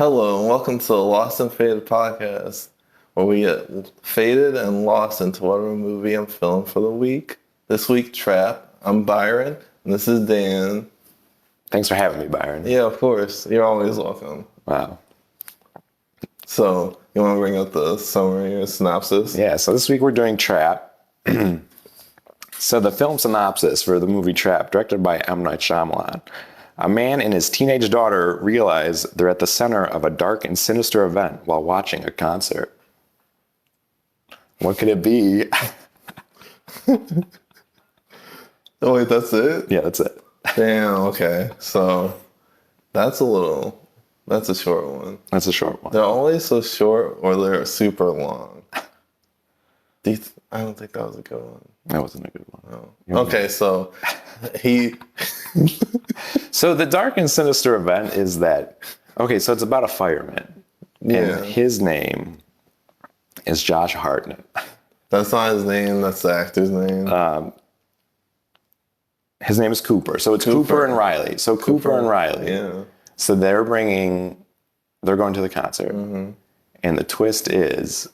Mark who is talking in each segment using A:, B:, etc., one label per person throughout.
A: Hello, and welcome to the Lost and Faded podcast, where we get faded and lost into whatever movie and film for the week. This week, Trap. I'm Byron, and this is Dan.
B: Thanks for having me, Byron.
A: Yeah, of course. You're always welcome.
B: Wow.
A: So, you want to bring up the summary or synopsis?
B: Yeah, so this week we're doing Trap. So the film synopsis for the movie Trap, directed by M. Night Shyamalan. A man and his teenage daughter realize they're at the center of a dark and sinister event while watching a concert. What could it be?
A: Oh, wait, that's it?
B: Yeah, that's it.
A: Damn, okay. So, that's a short one.
B: That's a short one.
A: They're always so short or they're super long. I don't think that was a good one.
B: That wasn't a good one.
A: No. Okay, so
B: So the dark and sinister event is that, okay, so it's about a fireman.
A: Yeah.
B: And his name is Josh Hartnett.
A: That's not his name, that's the actor's name.
B: His name is Cooper. So it's Cooper and Riley. So Cooper and Riley.
A: Yeah.
B: So they're going to the concert.
A: Mm-hmm.
B: And the twist is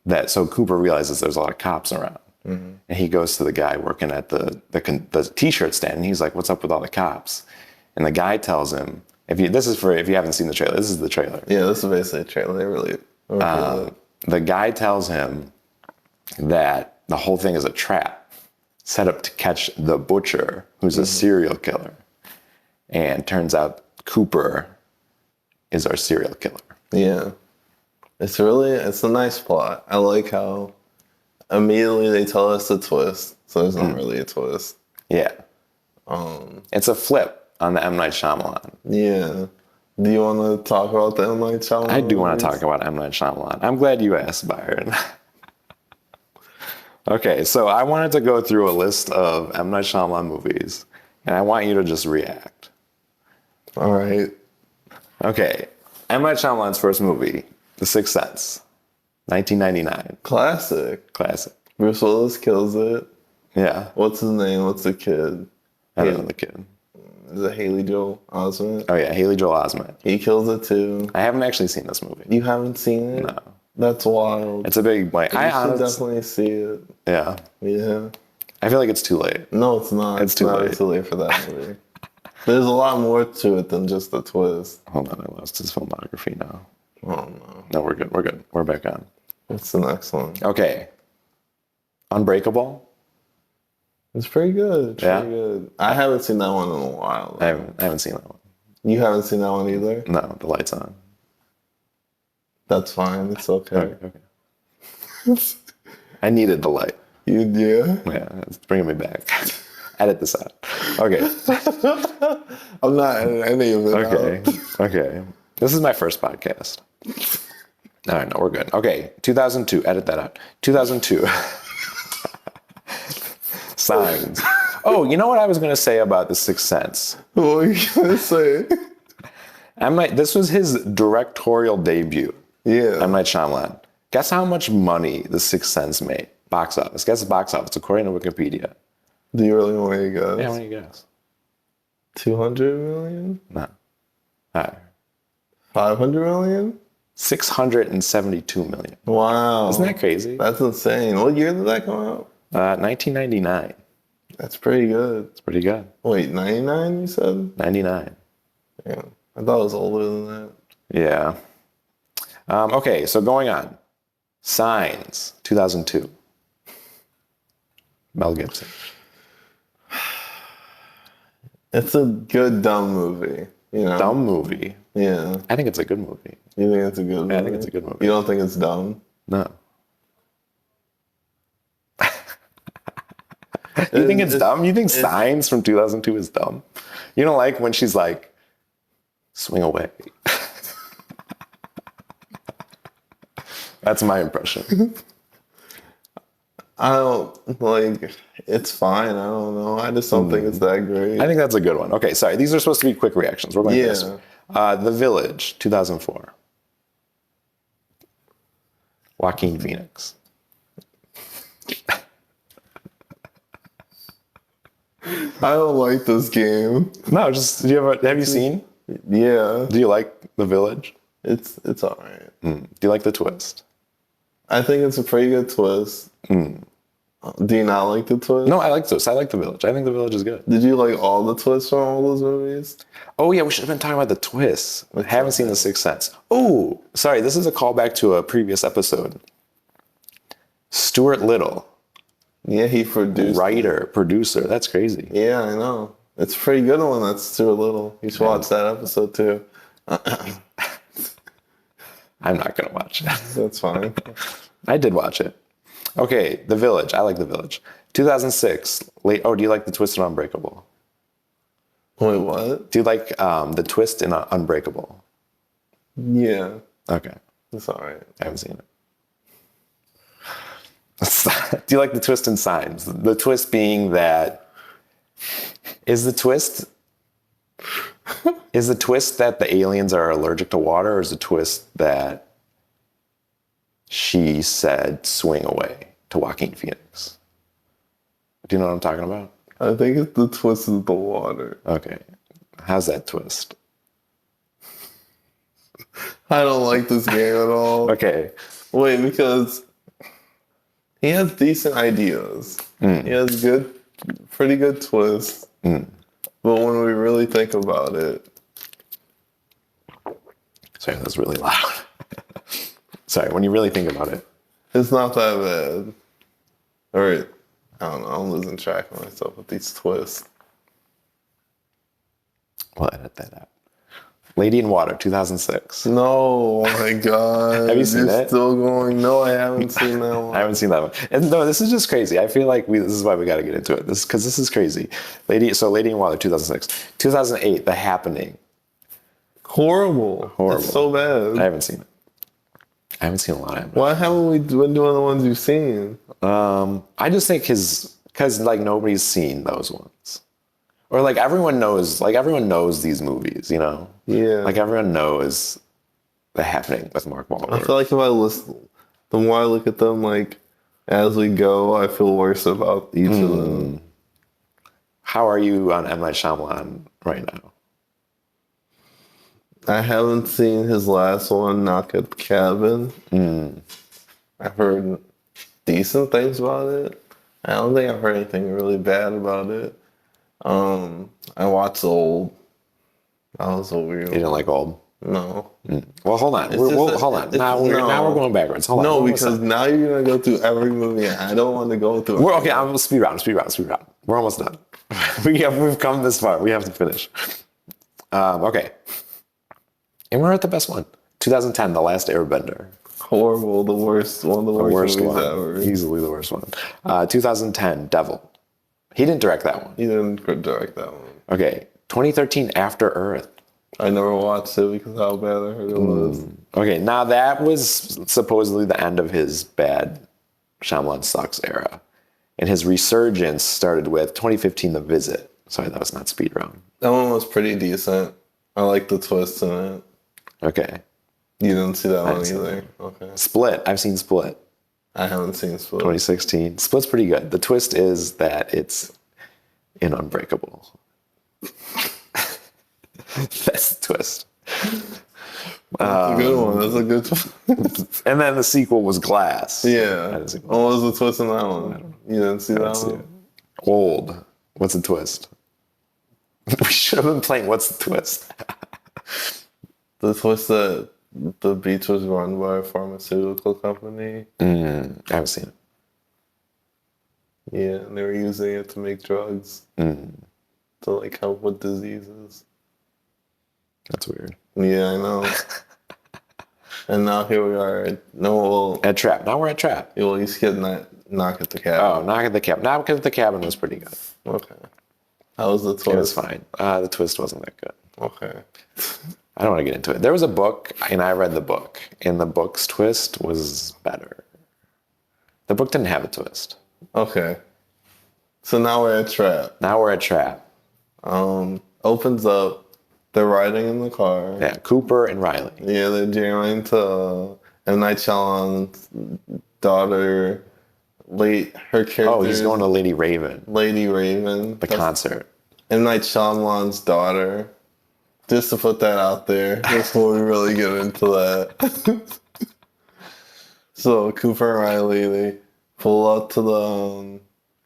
B: that, so Cooper realizes there's a lot of cops around. Mm-hmm. And he goes to the guy working at the t-shirt stand, and he's like, "What's up with all the cops?" And the guy tells him, if you haven't seen the trailer, this is the trailer.
A: Yeah, this is basically a trailer. They really
B: The guy tells him that the whole thing is a trap set up to catch the butcher, who's a serial killer. And turns out Cooper is our serial killer.
A: Yeah. It's a nice plot. I like how immediately they tell us the twist, so there's not really a twist.
B: Yeah. It's a flip on the M. Night Shyamalan.
A: Yeah. Do you want to talk about the M. Night Shyamalan?
B: I do want to talk about M. Night Shyamalan. I'm glad you asked, Byron. Okay, so I wanted to go through a list of M. Night Shyamalan movies, and I want you to just react.
A: All right.
B: Okay, M. Night Shyamalan's first movie, The Sixth Sense, 1999.
A: Classic.
B: Classic.
A: Bruce Willis kills it.
B: Yeah.
A: What's his name? What's the kid?
B: I don't know the kid.
A: Is it Haley Joel Osment?
B: Oh, yeah, Haley Joel Osment.
A: He kills it too.
B: I haven't actually seen this movie.
A: You haven't seen it?
B: No.
A: That's wild.
B: It's a big, like,
A: You should definitely see it.
B: Yeah.
A: Yeah.
B: I feel like it's too late.
A: No, it's not.
B: It's too late.
A: Too late for that movie. There's a lot more to it than just the twist.
B: Hold on, I lost his filmography now.
A: Oh no.
B: No, we're good. We're good. We're back on.
A: What's the next one?
B: Okay. Unbreakable.
A: It's pretty good. It's
B: Yeah?
A: pretty good. I haven't seen that one in a while.
B: I haven't seen that one.
A: You haven't seen that one either?
B: No, the light's on.
A: That's fine. It's okay.
B: Okay. I needed the light.
A: Yeah.
B: Yeah, it's bringing me back. Edit this out. Okay.
A: I'm not editing any of it
B: Okay.
A: out.
B: Okay. This is my first podcast. All right, no, we're good. Okay, 2002. Edit that out. 2002. Signs. Oh, you know what I was going to say about The Sixth Sense?
A: What were you going to say?
B: This was his directorial debut.
A: Yeah.
B: M. Night Shyamalan. Guess how much money The Sixth Sense made? Box office. Guess the box office according to Wikipedia.
A: Do you really want me to guess?
B: Yeah, what do you guess?
A: 200 million?
B: No. Higher.
A: 500 million?
B: 672 million.
A: Wow.
B: Isn't that crazy?
A: That's insane. What year did that come out?
B: 1999.
A: That's pretty good.
B: It's pretty good.
A: Wait, 99 you said?
B: 99.
A: Yeah. I thought it was older than that.
B: Yeah. Okay, so going on. Signs, 2002. Mel Gibson.
A: It's a good dumb movie. You know?
B: Dumb movie.
A: Yeah.
B: I think it's a good movie.
A: You think it's a good movie?
B: I think it's a good movie.
A: You don't think it's dumb?
B: No. You think it's dumb? You think Signs from 2002 is dumb? You don't like when she's like, swing away. That's my impression.
A: I don't, like, it's fine. I don't know. I just don't think it's that great.
B: I think that's a good one. Okay, sorry. These are supposed to be quick reactions. We're going
A: Yeah.
B: this. The Village, 2004. Joaquin Phoenix.
A: I don't like this game.
B: No, just have you seen?
A: Yeah.
B: Do you like The Village?
A: It's all right.
B: Do you like the twist?
A: I think it's a pretty good twist. Do you not like the twist?
B: No, I like this. I like The Village. I think The Village is good.
A: Did you like all the twists from all those movies?
B: Oh, yeah, we should have been talking about the twists. I haven't seen The Sixth Sense. Oh, sorry, this is a callback to a previous episode. Stuart Little,
A: Yeah, he produced.
B: writer, producer. That's crazy.
A: Yeah, I know. It's a pretty good one. That's Stuart Little. You should watch that episode too.
B: I'm not going to watch it.
A: That's fine.
B: I did watch it. Okay, The Village. I like The Village. 2006. Do you like the twist in Unbreakable?
A: Wait, what?
B: Do you like the twist in Unbreakable?
A: Yeah,
B: Okay,
A: it's all right.
B: I haven't seen it. Do you like the twist in Signs? The twist being that is the twist that the aliens are allergic to water, or is the twist that she said swing away to Joaquin Phoenix? Do you know what I'm talking about?
A: I think it's the twist of the water.
B: Okay. How's that twist?
A: I don't like this game at all.
B: Okay.
A: Wait, because he has decent ideas. He has pretty good twists. But when we really think about it,
B: Sorry, that was really loud. Sorry, when you really think about it.
A: it's not that bad. All right. I don't know. I'm losing track of myself with these twists.
B: We'll edit that out. Lady in Water, 2006.
A: No, oh my God.
B: Have you seen
A: You're
B: it?
A: still going. No, I haven't seen that
B: I
A: one.
B: haven't seen that one. And no, this is just crazy. I feel like this is why we got to get into it. Because this is crazy. Lady in Water, 2006. 2008, The Happening.
A: Horrible. It's so bad.
B: I haven't seen it. I haven't seen a lot of it.
A: Why haven't we been doing the ones you've seen?
B: I just think because like nobody's seen those ones. Or like everyone knows these movies, you know?
A: Yeah.
B: Like everyone knows The Happening with Mark
A: I
B: Wahlberg.
A: feel like if I listen, the more I look at them, like as we go, I feel worse about each of them.
B: How are you on M. Night Shyamalan right now?
A: I haven't seen his last one, Knock at the Cabin. I've heard decent things about it. I don't think I've heard anything really bad about it. I watched Old. That was so weird.
B: You didn't like Old?
A: No.
B: Well, hold on. Hold on. Now we're going backwards. Hold on.
A: No,
B: Hold on a
A: because
B: second.
A: now you're gonna go through every movie, and I don't want to go through.
B: Okay. I'm speed round. We're almost done. We've come this far. We have to finish. Okay. And we're at the best one. 2010, The Last Airbender.
A: Horrible, the worst, one of the worst movies ever.
B: Easily the worst one. 2010, Devil. He didn't direct that one.
A: He didn't direct that one.
B: Okay. 2013, After Earth.
A: I never watched it because how bad I heard it was.
B: Okay, now that was supposedly the end of his bad Shyamalan sucks era. And his resurgence started with 2015, The Visit. Sorry, that was not speed round.
A: That one was pretty decent. I like the twist in it.
B: Okay.
A: You didn't see that one
B: haven't seen
A: either? Okay.
B: Split. I've seen Split.
A: I haven't seen Split.
B: 2016. Split's pretty good. The twist is that it's in Unbreakable. That's the twist.
A: That's a good one. That's a good twist.
B: And then the sequel was Glass. I
A: Yeah.
B: didn't see
A: What was the twist in that one? You didn't see that
B: See
A: one?
B: it. Old. What's the twist? We should have been playing What's the Twist?
A: The twist that the beach was run by a pharmaceutical company.
B: I haven't seen it.
A: Yeah, and they were using it to make drugs to like help with diseases.
B: That's weird.
A: Yeah, I know. And now here we are.
B: At Trap. Now we're at Trap.
A: Well, you skipped Knock at the Cabin.
B: Oh, Knock at the Cabin. Knock at the Cabin was pretty good.
A: Okay. How was the twist?
B: It was fine. The twist wasn't that good.
A: Okay.
B: I don't want to get into it. There was a book, and I read the book, and the book's twist was better. The book didn't have a twist.
A: Okay. So now we're at Trap.
B: Now we're at Trap.
A: Opens up. They're riding in the car.
B: Yeah, Cooper and Riley.
A: Yeah, they're jamming to M. Night Shyamalan's daughter. Her character.
B: Oh, he's going to Lady Raven,
A: Lady Raven.
B: the concert.
A: M. Night Shyamalan's daughter. Just to put that out there before we really get into that. So Cooper and Riley, they pull up to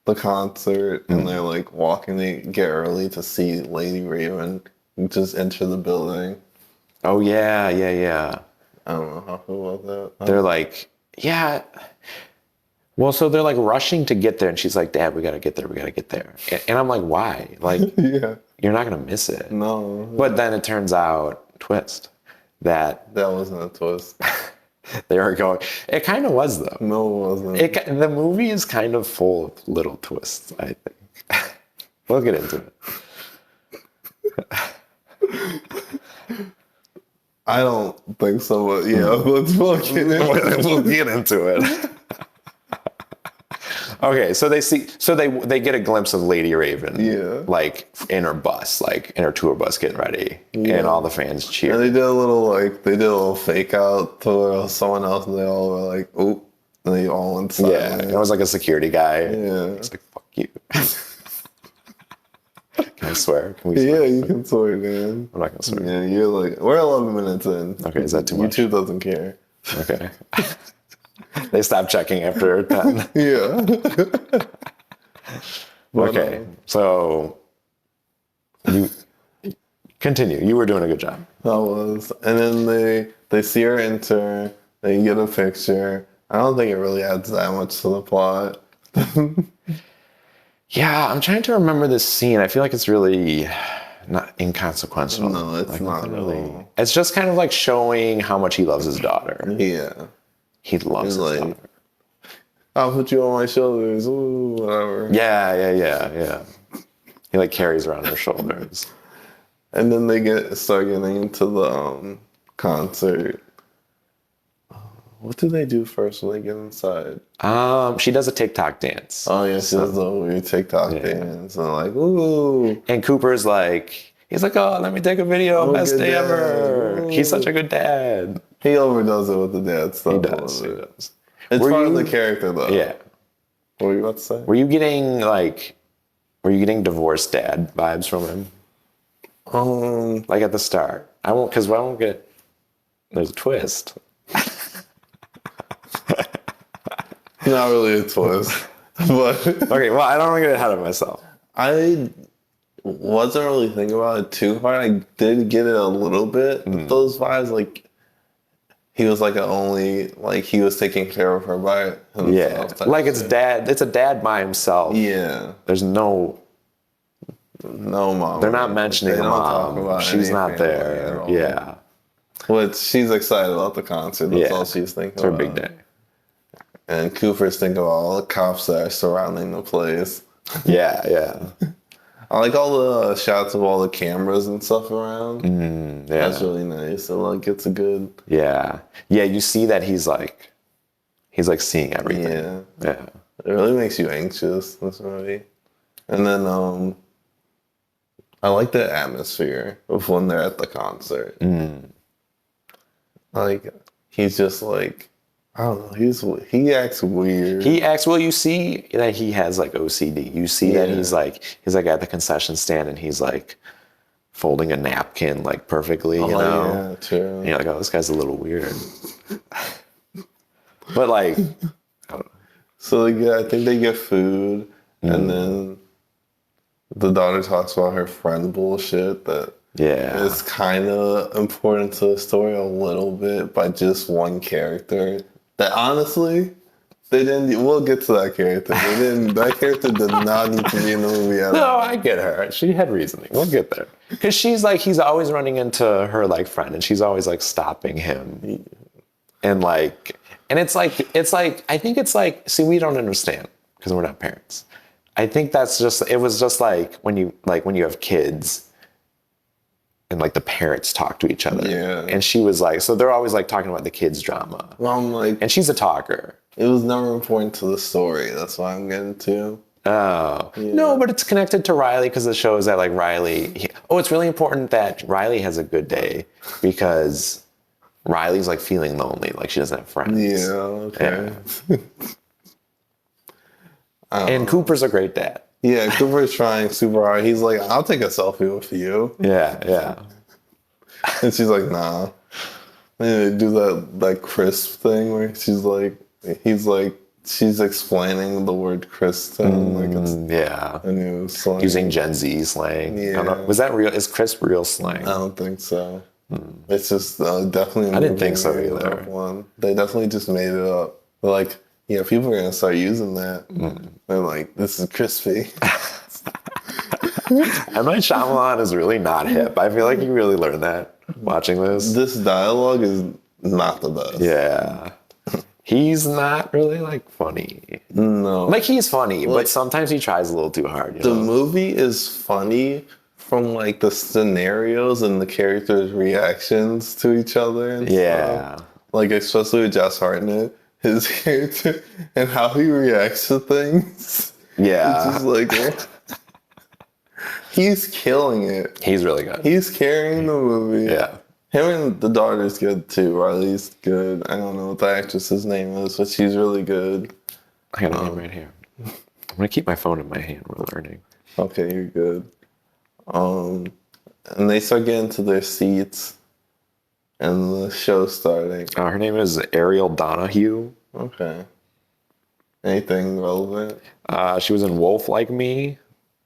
A: the concert and they're like walking. They get early to see Lady Raven just enter the building.
B: Oh yeah, yeah, yeah.
A: I don't know how I feel about that.
B: They're like, yeah. Well, so they're like rushing to get there, and she's like, "Dad, we gotta get there. We gotta get there." And I'm like, "Why? Like,
A: Yeah.
B: you're not gonna miss it."
A: No.
B: But then it turns out, twist, that
A: That wasn't a twist.
B: they were going. It kind of was though.
A: No, it wasn't.
B: The movie is kind of full of little twists, I think. We'll get into it.
A: I don't think so, but yeah, we'll
B: We'll get into it. Okay, so they get a glimpse of Lady Raven,
A: Yeah.
B: like in her bus, like in her tour bus, getting ready, and all the fans
A: And
B: cheer.
A: they did a little fake out to someone else, and they all were like, "Oh," and they all went silent.
B: Yeah, it was like a security guy.
A: Yeah.
B: He's like, "Fuck you." Can I swear? Can we?
A: Yeah,
B: Swear?
A: you can swear, man.
B: I'm not gonna swear.
A: Yeah, you're like, we're 11 minutes in.
B: Okay, is that too much?
A: YouTube doesn't care.
B: Okay. They stopped checking after 10.
A: Yeah. But,
B: Okay, so you continue. You were doing a good job.
A: that was, and then they see her enter. They get a picture. I don't think it really adds that much to the plot.
B: Yeah, I'm trying to remember this scene. I feel like it's really not inconsequential.
A: No, it's
B: Like,
A: not
B: nothing
A: really.
B: It's just kind of like showing how much he loves his daughter.
A: Yeah.
B: He loves
A: He's
B: his
A: like,
B: daughter.
A: I'll put you on my shoulders. Ooh, whatever.
B: Yeah. He like carries her on her shoulders.
A: And then they start getting into the concert. What do they do first when they get inside?
B: She does a TikTok dance.
A: Oh yeah, she does the weird TikTok dance. And like, ooh.
B: And Cooper's like, he's like, oh, let me take a video.
A: Oh,
B: Best
A: good
B: day
A: dad.
B: ever.
A: Ooh.
B: He's such a good dad.
A: He overdoes it with the dad stuff.
B: He
A: a
B: does.
A: little
B: He
A: bit.
B: does.
A: It's
B: Were
A: part of
B: you-
A: the character though.
B: Yeah.
A: What were you about to say?
B: Were you getting divorced dad vibes from him? Like at the start. I won't get, there's a twist.
A: Not really a twist. But
B: Okay, well, I don't want to get ahead of myself.
A: I wasn't really thinking about it too hard. I did get it a little bit. Those vibes, like he was like he was taking care of her by himself.
B: Yeah.
A: type
B: Like it's
A: shit.
B: a dad by himself.
A: Yeah.
B: There's no,
A: No mom.
B: they're not mentioning
A: They
B: the
A: don't talk
B: mom.
A: about
B: She's
A: any
B: not
A: family
B: there.
A: at all.
B: Yeah.
A: But she's excited about the concert. That's
B: Yeah.
A: all she's thinking
B: It's her
A: about.
B: big day.
A: And Cooper's thinking about all the cops that are surrounding the place.
B: Yeah.
A: I like all the shots of all the cameras and stuff around.
B: Yeah.
A: That's really nice. And like it's a good
B: Yeah. Yeah, you see that he's like seeing everything.
A: yeah.
B: Yeah.
A: It really makes you anxious, this movie. And then I like the atmosphere of when they're at the concert. Like he's just like I don't know, he acts weird.
B: You see that he has like OCD. You see that
A: Yeah.
B: he's like at the concession stand and he's like folding a napkin like perfectly, you know?
A: Yeah, true.
B: And you're like, oh, this guy's a little weird. But like,
A: So I think they get food, and then the daughter talks about her friend bullshit that
B: yeah.
A: is kind of important to the story a little bit by just one character. That honestly, they didn't. We'll get to that character. They didn't. That character did not need to be in the movie at all.
B: No, I get her. She had reasoning. We'll get there. Because she's like, he's always running into her like friend and she's always like stopping him. And like, it's like, I think it's like, see, we don't understand because we're not parents. I think it was just like when you have kids and like the parents talk to each other.
A: Yeah.
B: And she was like, so they're always like talking about the kids' drama.
A: Well, I'm like,
B: And she's a talker.
A: it was never important to the story. That's what I'm getting to.
B: Oh. No, but it's connected to Riley because it shows that like it's really important that Riley has a good day because Riley's like feeling lonely, like she doesn't have friends.
A: Yeah. Okay.
B: And Cooper's a great dad.
A: Yeah. Cooper's trying super hard. He's like, I'll take a selfie with you.
B: Yeah.
A: And she's like, nah. And they do that crisp thing where she's explaining the word crisp to him like it's
B: Yeah.
A: a new slang.
B: Using Gen Z slang. I don't know.
A: Yeah.
B: Was that real? Is crisp real slang?
A: I don't think so. It's just definitely.
B: I didn't think so
A: made
B: either.
A: up one. They definitely just made it up. They're like, yeah, people are gonna start using that. They're like, this is crispy.
B: M. Night Shyamalan is really not hip. I feel like you really learned that watching this.
A: This dialogue is not the best.
B: Yeah. He's not really like funny.
A: No.
B: Like he's funny, but sometimes he tries a little too hard. You
A: The
B: know?
A: movie is funny from like the scenarios and the characters' reactions to each other and
B: Yeah.
A: stuff. Like especially with Josh Hartnett, his character and how he reacts to things.
B: Yeah.
A: It's just like he's killing it.
B: He's really good.
A: He's carrying the movie.
B: Yeah.
A: Him and the daughter's good too. Riley's good. I don't know what the actress's name is, but she's really good.
B: I got a name right here. I'm gonna keep my phone in my hand while learning.
A: Okay, you're good. And they start getting to their seats, and the show's starting.
B: Her name is Ariel Donahue.
A: Okay. Anything relevant?
B: She was in Wolf Like Me.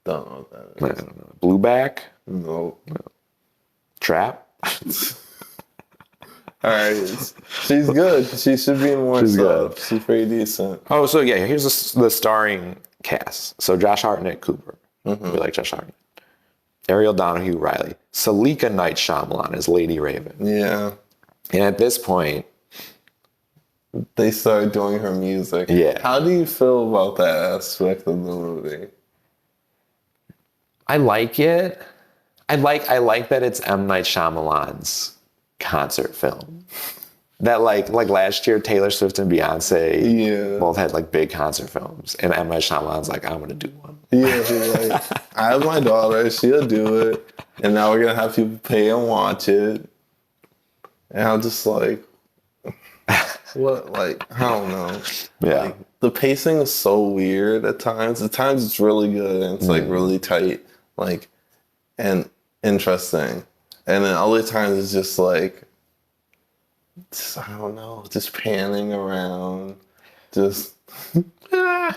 A: Don't know what
B: I
A: that is.
B: don't know. Blueback.
A: No.
B: Trap.
A: All right, she's good. She should be in more
B: She's
A: stuff.
B: good.
A: She's pretty decent.
B: Oh, so yeah, here's the starring cast. So Josh Hartnett, Cooper. We like Josh Hartnett. Ariel Donahue, Riley. Salika Night Shyamalan is Lady Raven.
A: Yeah,
B: And at this point,
A: they started doing her music.
B: Yeah.
A: How do you feel about that aspect of the movie?
B: I like it. I like that it's M. Night Shyamalan's concert film. That like last year, Taylor Swift and Beyonce both had like big concert films, and M. Night Shyamalan's like, I'm gonna do one.
A: Yeah, he's like, I have my daughter, she'll do it, and now we're gonna have people pay and watch it. And I'm just like, what? Like, I don't know.
B: Yeah.
A: Like, the pacing is so weird at times. At times it's really good and it's like really tight, like, and interesting. And then other times it's just like, I don't know, just panning around, just.
B: I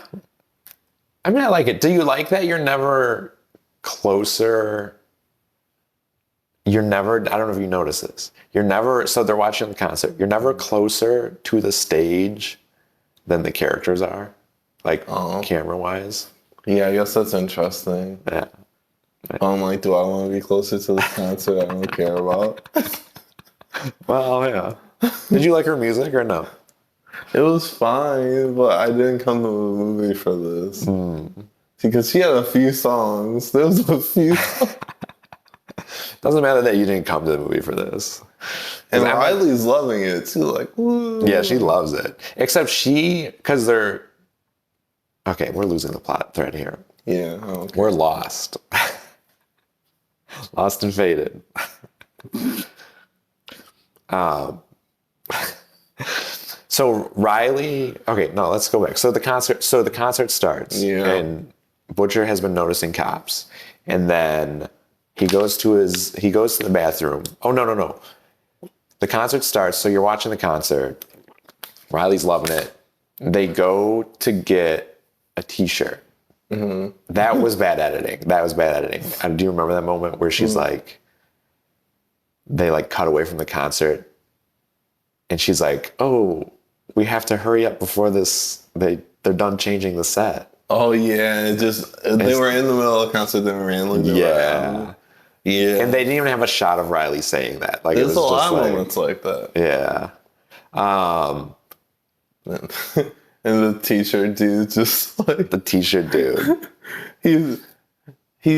B: mean, I like it. Do you like that you're never closer? You're never, I don't know if you notice this. You're never, so they're watching the concert. You're never closer to the stage than the characters are, like camera wise.
A: Yeah, I guess that's interesting.
B: Yeah.
A: I'm like, do I want to be closer to the concert I don't care about?
B: Well, yeah. Did you like her music or no?
A: It was fine, but I didn't come to the movie for this. Because she had a few songs. There was a few songs.
B: Doesn't matter that you didn't come to the movie for this.
A: And Riley's loving it. She's like, woo.
B: Yeah, she loves it. Except because they're, okay, we're losing the plot thread here.
A: Yeah, okay.
B: We're lost. Lost and faded. So Riley, okay, no, let's go back. So the concert starts, and Butcher has been noticing cops, and then he goes to the bathroom. Oh no. The concert starts, so you're watching the concert. Riley's loving it. They go to get a t-shirt. That was bad editing. Do you remember that moment where she's like, they like cut away from the concert and she's like, oh, we have to hurry up before they're done changing the set.
A: Oh, yeah. They were in the middle of the concert, then randomly around. Yeah.
B: And they didn't even have a shot of Riley saying that. Like,
A: There's
B: it was
A: a lot
B: just
A: of
B: like,
A: moments like that.
B: yeah.
A: And the t-shirt dude just like,
B: The t-shirt dude.
A: he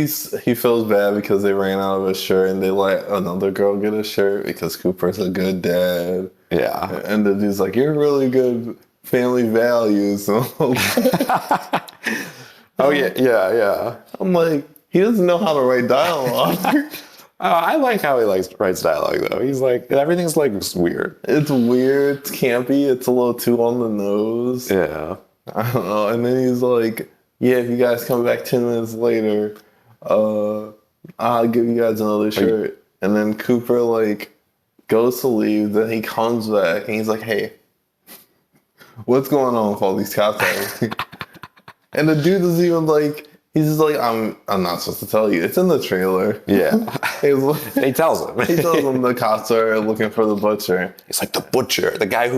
A: feels bad because they ran out of a shirt and they let another girl get a shirt because Cooper's a good dad.
B: Yeah.
A: And the dude's like, you're really good family values.
B: Oh yeah.
A: I'm like, he doesn't know how to write dialogue.
B: I like how he writes dialogue though. He's like, everything's like weird.
A: It's weird, it's campy, it's a little too on the nose.
B: Yeah.
A: I don't know. And then he's like, yeah, if you guys come back 10 minutes later, I'll give you guys another shirt. and then Cooper like goes to leave. Then he comes back and he's like, "Hey, what's going on with all these cops?" And the dude is even like, he's just like, I'm not supposed to tell you. It's in the trailer.
B: Yeah. He tells him.
A: He tells him the cops are looking for the butcher.
B: He's like, the butcher, the guy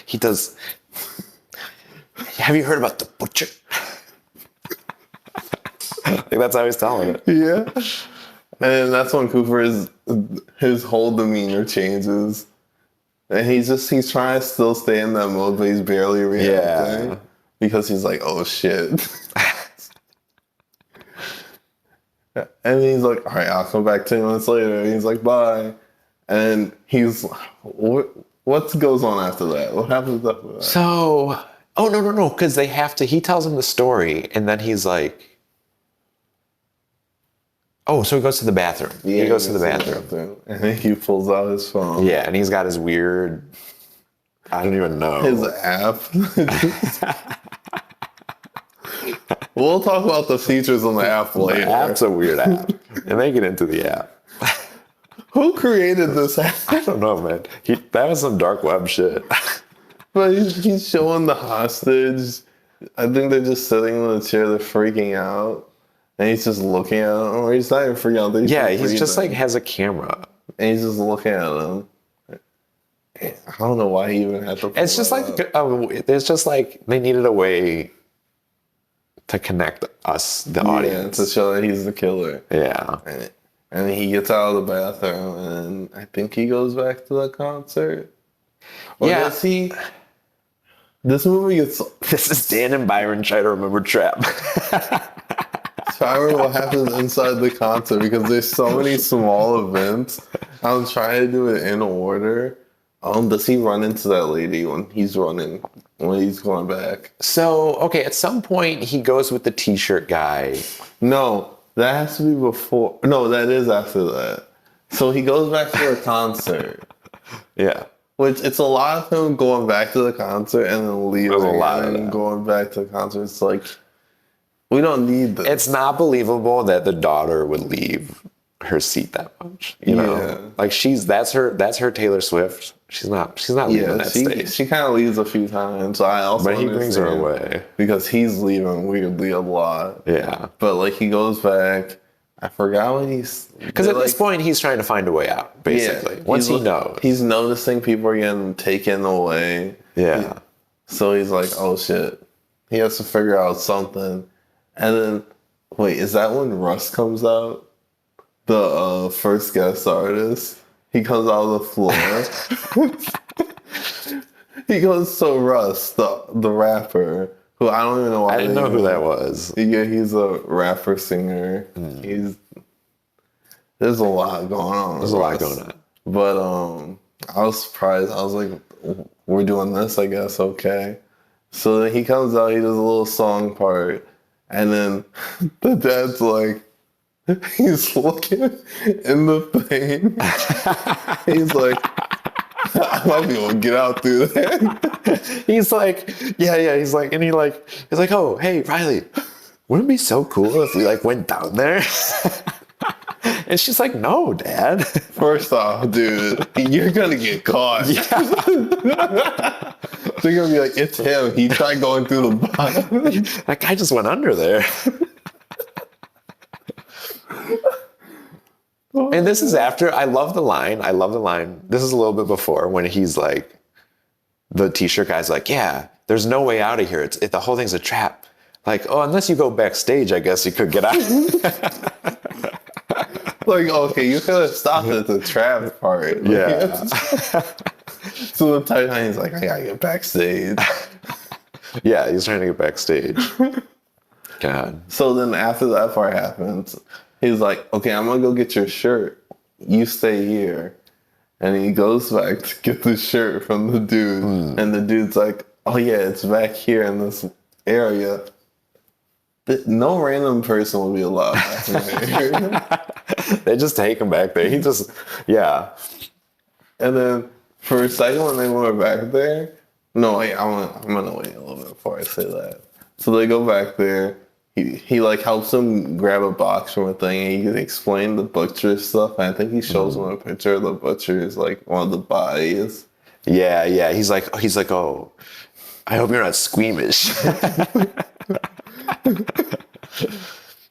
B: he does. Have you heard about the butcher? I think that's how he's telling it.
A: Yeah. And that's when his whole demeanor changes. And he's trying to still stay in that mode, but he's barely reacting.
B: Yeah.
A: Because he's like, oh shit. And he's like, all right, I'll come back 10 minutes later. And he's like, bye. And he's, what goes on after that? What happens after that?
B: So, no. Because he tells him the story. And then he's like, oh, so he goes to the bathroom.
A: Yeah,
B: he goes to the bathroom.
A: And then he pulls out his phone.
B: Yeah, and he's got his weird, I don't even know.
A: His app. We'll talk about the features on the app later.
B: The app's a weird app. And they get into the app.
A: Who created this app?
B: I don't know, man. That was some dark web shit.
A: But he's showing the hostage. I think they're just sitting in the chair, they're freaking out. And he's just looking at them. Or he's not even freaking out.
B: Yeah, he's just like has a camera.
A: And he's just looking at them. I don't know why he even had to.
B: It's just like, it's just like they needed a way to connect us, the audience.
A: To show that he's the killer.
B: Yeah.
A: And he gets out of the bathroom and I think he goes back to the concert. Or
B: Yeah.
A: does he? This movie gets.
B: This is Dan and Byron try to remember Trap.
A: I remember what happens inside the concert because there's so many small events. I'm trying to do it in order. Does he run into that lady when he's going back?
B: So, okay, at some point he goes with the t-shirt guy.
A: No, that has to be before. No, that is after that. So he goes back to the concert.
B: Yeah.
A: Which, it's a lot of him going back to the concert and then leaving.
B: There's a lot of
A: and
B: that.
A: going back to the concert. It's like, we don't need this.
B: It's not believable that the daughter would leave her seat that much. You know?
A: Yeah.
B: Like that's her Taylor Swift. She's not leaving that stage.
A: She kind of leaves a few times. I also
B: But he brings her
A: understand
B: away.
A: because he's leaving weirdly a lot.
B: Yeah.
A: But like he goes back. I forgot what he's
B: Because at this point he's trying to find a way out, basically. Once he knows.
A: he's noticing people are getting taken away.
B: Yeah.
A: So he's like, oh shit. He has to figure out something. And then wait, is that when Russ comes out? The first guest artist. He comes out of the floor. He goes to Russ, the rapper, who I don't even know why.
B: I didn't know who that was.
A: Yeah, he's a rapper singer. There's a lot going on.
B: There's a lot going on.
A: But I was surprised. I was like, we're doing this, I guess, okay. So then he comes out, he does a little song part, and then the dad's like, he's looking in the thing. He's like, I might be able to get out through there.
B: He's like, yeah. He's like, oh, hey, Riley, wouldn't it be so cool if we like went down there? And she's like, no, Dad.
A: First off, dude, you're gonna get caught.
B: Yeah.
A: They're gonna be like, it's him. He tried going through the bottom.
B: That guy just went under there. And this is after, I love the line. This is a little bit before when he's like, the t-shirt guy's like, yeah, there's no way out of here. The whole thing's a trap. Like, oh, unless you go backstage, I guess you could get out.
A: Like, okay, you could have stopped at the trap part. Like,
B: Yeah.
A: So the Titan's like, I gotta get backstage.
B: Yeah, he's trying to get backstage. God.
A: So then after that part happens, he's like, okay, I'm gonna go get your shirt. You stay here. And he goes back to get the shirt from the dude. And the dude's like, oh yeah, it's back here in this area. No random person will be allowed back in the area.
B: They just take him back there. Yeah.
A: And then for a second when they went back there, no, wait, I'm gonna wait a little bit before I say that. So they go back there. he like helps him grab a box from a thing, and he can explain the butcher stuff. And I think he shows him a picture of the butcher is like one of the bodies.
B: Yeah. He's like, oh, I hope you're not squeamish.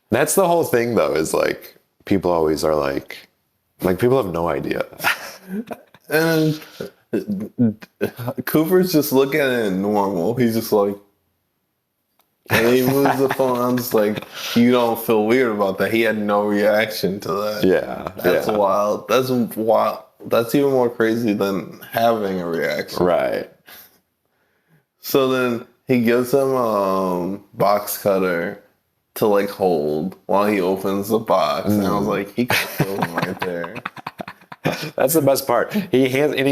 B: That's the whole thing, though, is like people always are like people have no idea.
A: And Cooper's just looking at it normal. He's just like, and he moves the phone. I'm just like, you don't feel weird about that. He had no reaction to that.
B: Yeah.
A: That's wild. That's wild. That's even more crazy than having a reaction.
B: Right.
A: So then he gives him a box cutter to like hold while he opens the box. And I was like, he could kill him right there.
B: That's the best part. He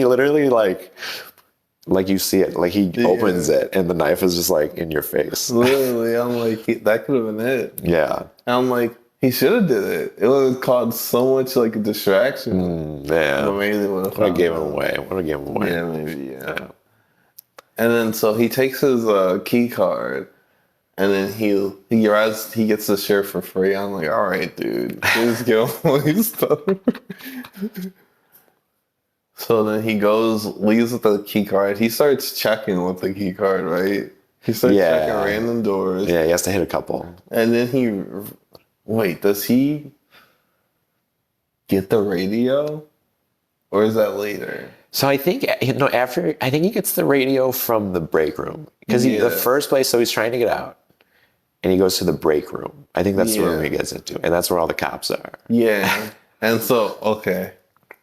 B: literally like you see it, like he opens it and the knife is just like in your face.
A: Literally, I'm like, that could have been it.
B: Yeah.
A: And I'm like, he should have did it. It would have caused so much like a distraction.
B: Yeah.
A: But maybe they would have
B: Would have gave him away.
A: Yeah, maybe, yeah. And then so he takes his key card, and then he gets the shirt for free. I'm like, all right, dude, just get all his stuff. So then he leaves with the key card. He starts checking with the key card, right? He starts checking random doors.
B: Yeah, he has to hit a couple.
A: And then does he get the radio? Or is that later?
B: So I think, I think he gets the radio from the break room. Because the first place, so he's trying to get out. And he goes to the break room. I think that's the room he gets into. And that's where all the cops are.
A: Yeah. And so, okay.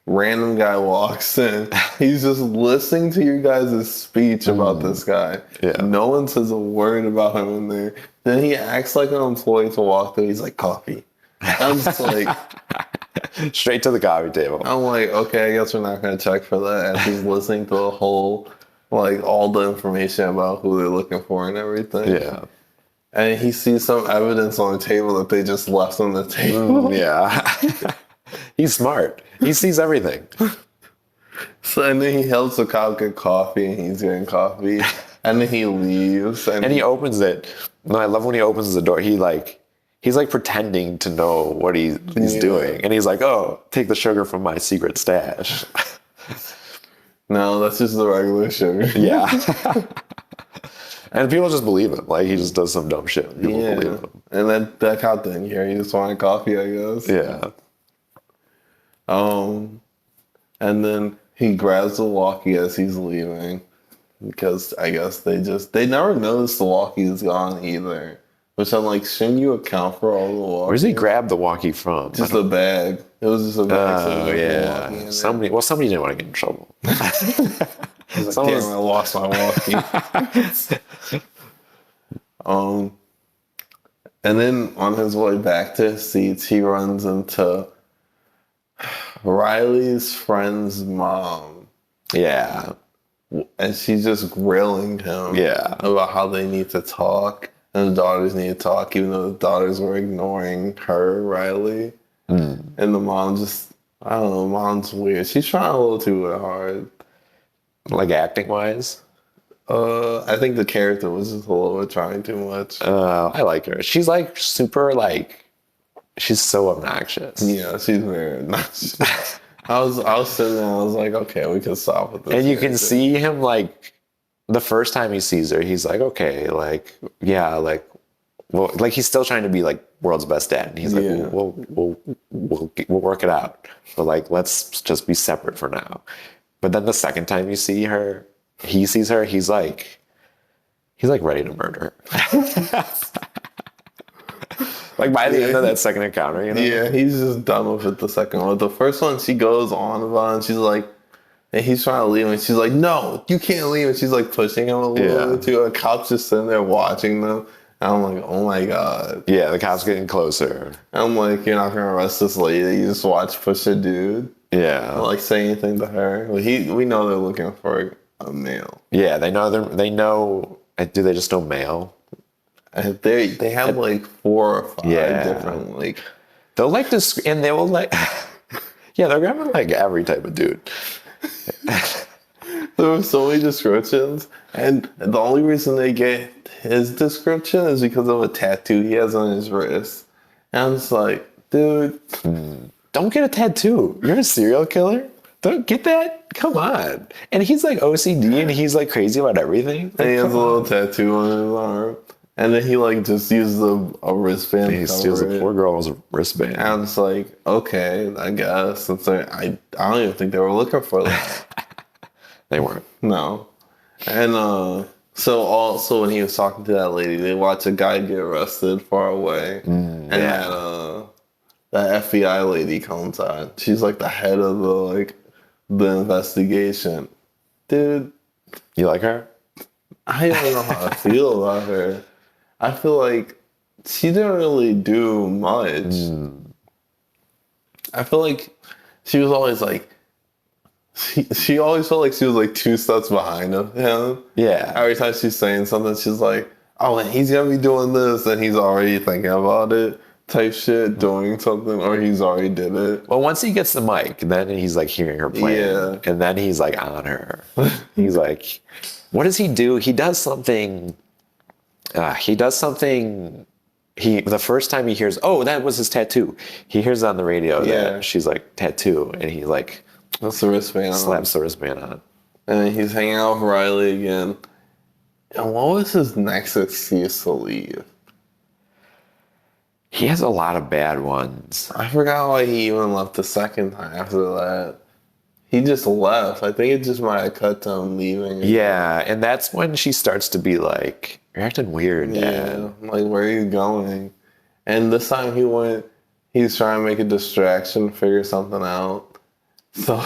A: Random guy walks in. He's just listening to you guys' speech about this guy.
B: Yeah.
A: No one says a word about him in there. Then he acts like an employee to walk through. He's like, coffee. I'm just like...
B: Straight to the coffee table.
A: I'm like, okay, I guess we're not going to check for that. As he's listening to the whole, like, all the information about who they're looking for and everything.
B: Yeah.
A: And he sees some evidence on the table that they just left on the table.
B: Yeah. He's smart. He sees everything.
A: So, and then he helps the cop get coffee, and he's getting coffee. And then he leaves.
B: And he opens it. No, I love when he opens the door. He's like pretending to know what he's doing. And he's like, oh, take the sugar from my secret stash.
A: No, that's just the regular sugar.
B: Yeah. And people just believe him. Like, he just does some dumb shit. People believe him.
A: And then that cop didn't care. He just wanted coffee, I guess.
B: Yeah.
A: And then he grabs the walkie as he's leaving. Because I guess they never noticed the walkie is gone either. Which I'm like, shouldn't you account for all the walkies?
B: Where does he grab the walkie from?
A: Just a bag. It was just a bag.
B: Oh, yeah. Somebody didn't want to get in trouble.
A: He's like, damn, I lost my walkie. And then on his way back to his seats, he runs into Riley's friend's mom.
B: Yeah.
A: And she's just grilling him about how they need to talk. And the daughters need to talk, even though the daughters were ignoring her, Riley. And the mom just, I don't know, mom's weird. She's trying a little too hard.
B: Like acting-wise?
A: I think the character was just a little bit trying too much.
B: I like her. She's like super like, she's so obnoxious.
A: Yeah, she's very obnoxious. I was sitting there, I was like, okay, we can stop with this.
B: And you can see him like, the first time he sees her, he's like, okay, like, yeah, like, well, like he's still trying to be like world's best dad. And he's like, we'll work it out. But like, let's just be separate for now. But then the second time he sees her, he's like ready to murder her. Like by the end of that second encounter, you know?
A: Yeah, he's just done with it the second one. The first one, she goes on about and she's like, and he's trying to leave and she's like, no, you can't leave. And she's like pushing him a little bit too. A cop's just sitting there watching them. And I'm like, oh my God.
B: Yeah, the cop's getting closer.
A: I'm like, you're not going to arrest this lady. You just watch push a dude.
B: Yeah.
A: Don't, like say anything to her. Like, we know they're looking for a male.
B: Yeah, they know, do they just know male?
A: They have like 4 or 5 different like.
B: They'll like to, and they will like, yeah, they're grabbing like every type of dude.
A: There were so many descriptions, and the only reason they get his description is because of a tattoo he has on his wrist. And I'm just like, dude,
B: Don't get a tattoo. You're a serial killer. Don't get that. Come on. And he's like OCD and he's like crazy about everything.
A: and he has
B: Come
A: a little
B: on.
A: tattoo on his arm. And then he like just uses a wristband.
B: He
A: to
B: steals
A: cover
B: a
A: it.
B: poor girl's wristband.
A: And I'm just like, okay, I guess. It's like, I don't even think they were looking for that.
B: They weren't.
A: No. And so also when he was talking to that lady, they watch a guy get arrested far away. And that FBI lady comes on. She's like the head of the investigation. Dude,
B: You like her?
A: I don't know how I feel about her. I feel like she didn't really do much. I feel like she was always like, she always felt like she was like 2 steps behind him.
B: Yeah.
A: Every time she's saying something, she's like, oh, and he's gonna be doing this, and he's already thinking about it, type shit, doing something, or he's already did it.
B: Well, once he gets the mic, then he's like hearing her plan.
A: Yeah.
B: And then he's like on her. He's like, what does he do? He does something. The first time he hears, oh, that was his tattoo. He hears on the radio
A: Yeah.
B: that she's like, tattoo. And he like
A: That's the wristband.
B: slaps the wristband on.
A: And then he's hanging out with Riley again. And what was his next excuse to leave?
B: He has a lot of bad ones.
A: I forgot why he even left the second time after that. He just left. I think it just might have cut to him leaving.
B: Yeah. And that's when she starts to be like, you're acting weird, Dad.
A: Yeah. Like, where are you going? And this time he's trying to make a distraction, figure something out. So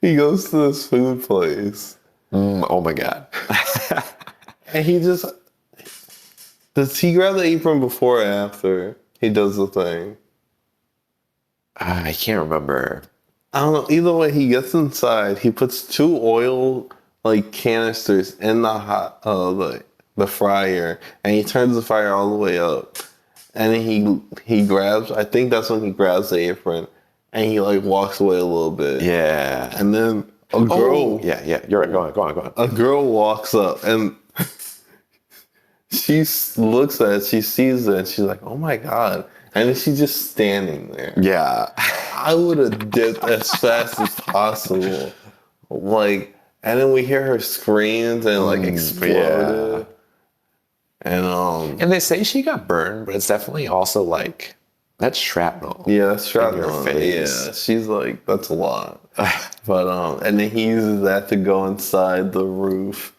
A: he goes to this food place.
B: Oh my God.
A: And he just... Does he grab the apron before or after he does the thing?
B: I can't remember.
A: I don't know. Either way, he gets inside. He puts 2 oil canisters in the hot the fryer, and he turns the fire all the way up. And then he grabs. I think that's when he grabs the apron, and he like walks away a little bit.
B: Yeah.
A: And then a girl.
B: Yeah. You're right. Go on.
A: A girl walks up and she looks at it. She sees it, and she's like, "Oh my god!" And then she's just standing there.
B: Yeah.
A: I would have dipped as fast as possible. Like, and then we hear her screams and like exploded. And
B: And they say she got burned, but it's definitely also like that's shrapnel.
A: yeah, that's
B: In your
A: shrapnel.
B: face.
A: Yeah, she's like, that's a lot. But and then he uses that to go inside the roof.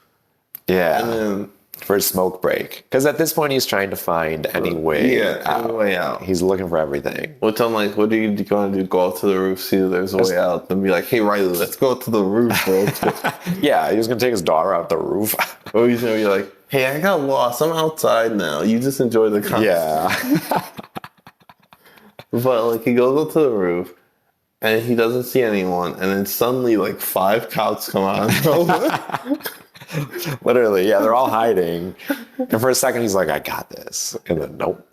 B: Yeah.
A: And then
B: For his smoke break. Because at this point he's trying to find any way
A: any way out.
B: He's looking for everything.
A: Which I'm like, what are you going to do? Go out to the roof, see if there's a way out, then be like, hey Riley, let's go to the roof, bro.
B: Yeah, he was gonna take his daughter out the roof.
A: Or he's gonna be like, hey, I got lost. I'm outside now. You just enjoy the concert.
B: Yeah.
A: But like he goes up to the roof and he doesn't see anyone, and then suddenly like 5 cops come out of nowhere.
B: Literally, yeah, they're all hiding. And for a second he's like, I got this. And then nope.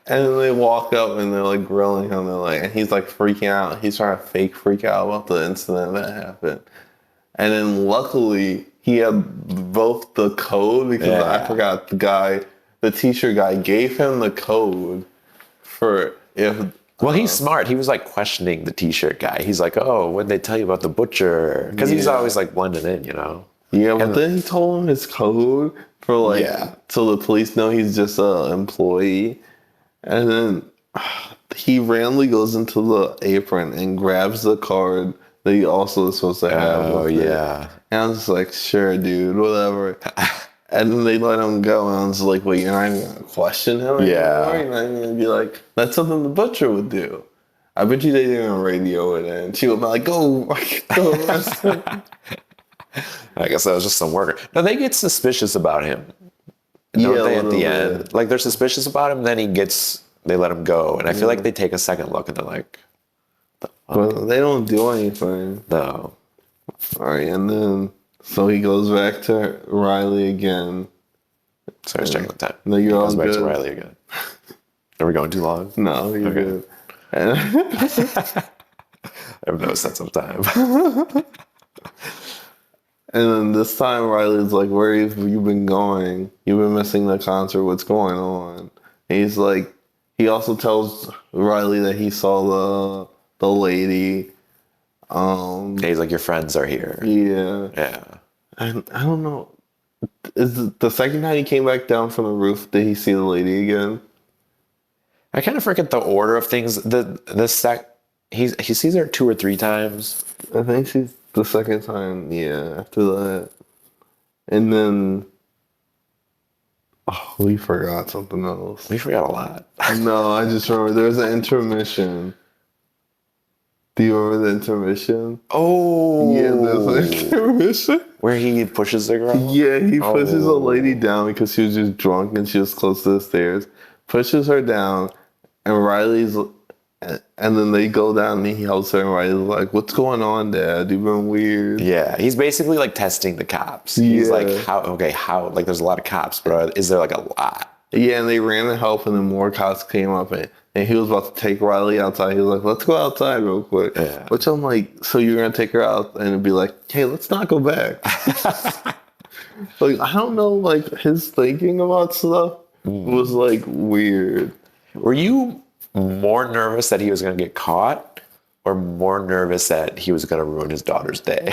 A: And then they walk up and they're like grilling him. They're like, and he's like freaking out. He's trying to fake freak out about the incident that happened. And then luckily he had both the code because I forgot the t-shirt guy gave him the code for if.
B: Well, he's smart. He was like questioning the t-shirt guy. He's like, oh, what'd they tell you about the butcher? Because he's
A: Yeah.
B: always like blending in, you know?
A: Yeah, but then he told him his code for like,
B: Yeah.
A: so the police know he's just an employee. And then he randomly goes into the apron and grabs the card that he also is supposed to have.
B: Oh,
A: with it.
B: yeah.
A: And I was just like, sure, dude, whatever. And then they let him go, and I was like, wait, you're not even going to question him anymore?
B: Yeah.
A: You're not even going to be like, that's something the butcher would do. I bet you they didn't even radio it in. She would be like, go arrest him.
B: I guess that was just some worker. No, they get suspicious about him. Don't
A: Yeah,
B: they
A: a
B: at the
A: little
B: end?
A: bit.
B: Like they're suspicious about him, then they let him go. And I feel like they take a second look and they're like,
A: But they don't do anything.
B: no.
A: All right, and then so he goes back to Riley again.
B: So I was checking the time.
A: No, you're
B: He
A: all
B: goes back to
A: good.
B: Riley again. Are we going too long?
A: No, you're
B: Okay.
A: good. And
B: I've noticed that sometime.
A: And then this time Riley's like, where have you been going? You've been missing the concert. What's going on? And he's like, he also tells Riley that he saw the lady.
B: He's like, your friends are here.
A: Yeah.
B: Yeah.
A: And I don't know. Is it the second time he came back down from the roof, did he see the lady again?
B: I kind of forget the order of things. He sees her 2 or 3 times.
A: I think she's the second time, yeah, after that. And then, oh, we forgot something else.
B: We forgot a lot.
A: No, I just remember there was an intermission. Do you remember the intermission?
B: Oh.
A: Yeah, there's an intermission.
B: Where he pushes the girl?
A: Yeah, he pushes a lady down because she was just drunk and she was close to the stairs. Pushes her down, and Riley's, and then they go down and he helps her, and Riley's like, what's going on, Dad? You've been weird.
B: Yeah, he's basically like testing the cops. He's
A: Yeah.
B: like, how, like there's a lot of cops, but is there like a lot?
A: Yeah, and they ran to help, and then more cops came up, and he was about to take Riley outside. He was like, let's go outside real quick.
B: Yeah.
A: Which I'm like, so you're going to take her out and it'd be like, hey, let's not go back. Like, I don't know, like, his thinking about stuff was, like, weird.
B: Were you more nervous that he was going to get caught or more nervous that he was going to ruin his daughter's day?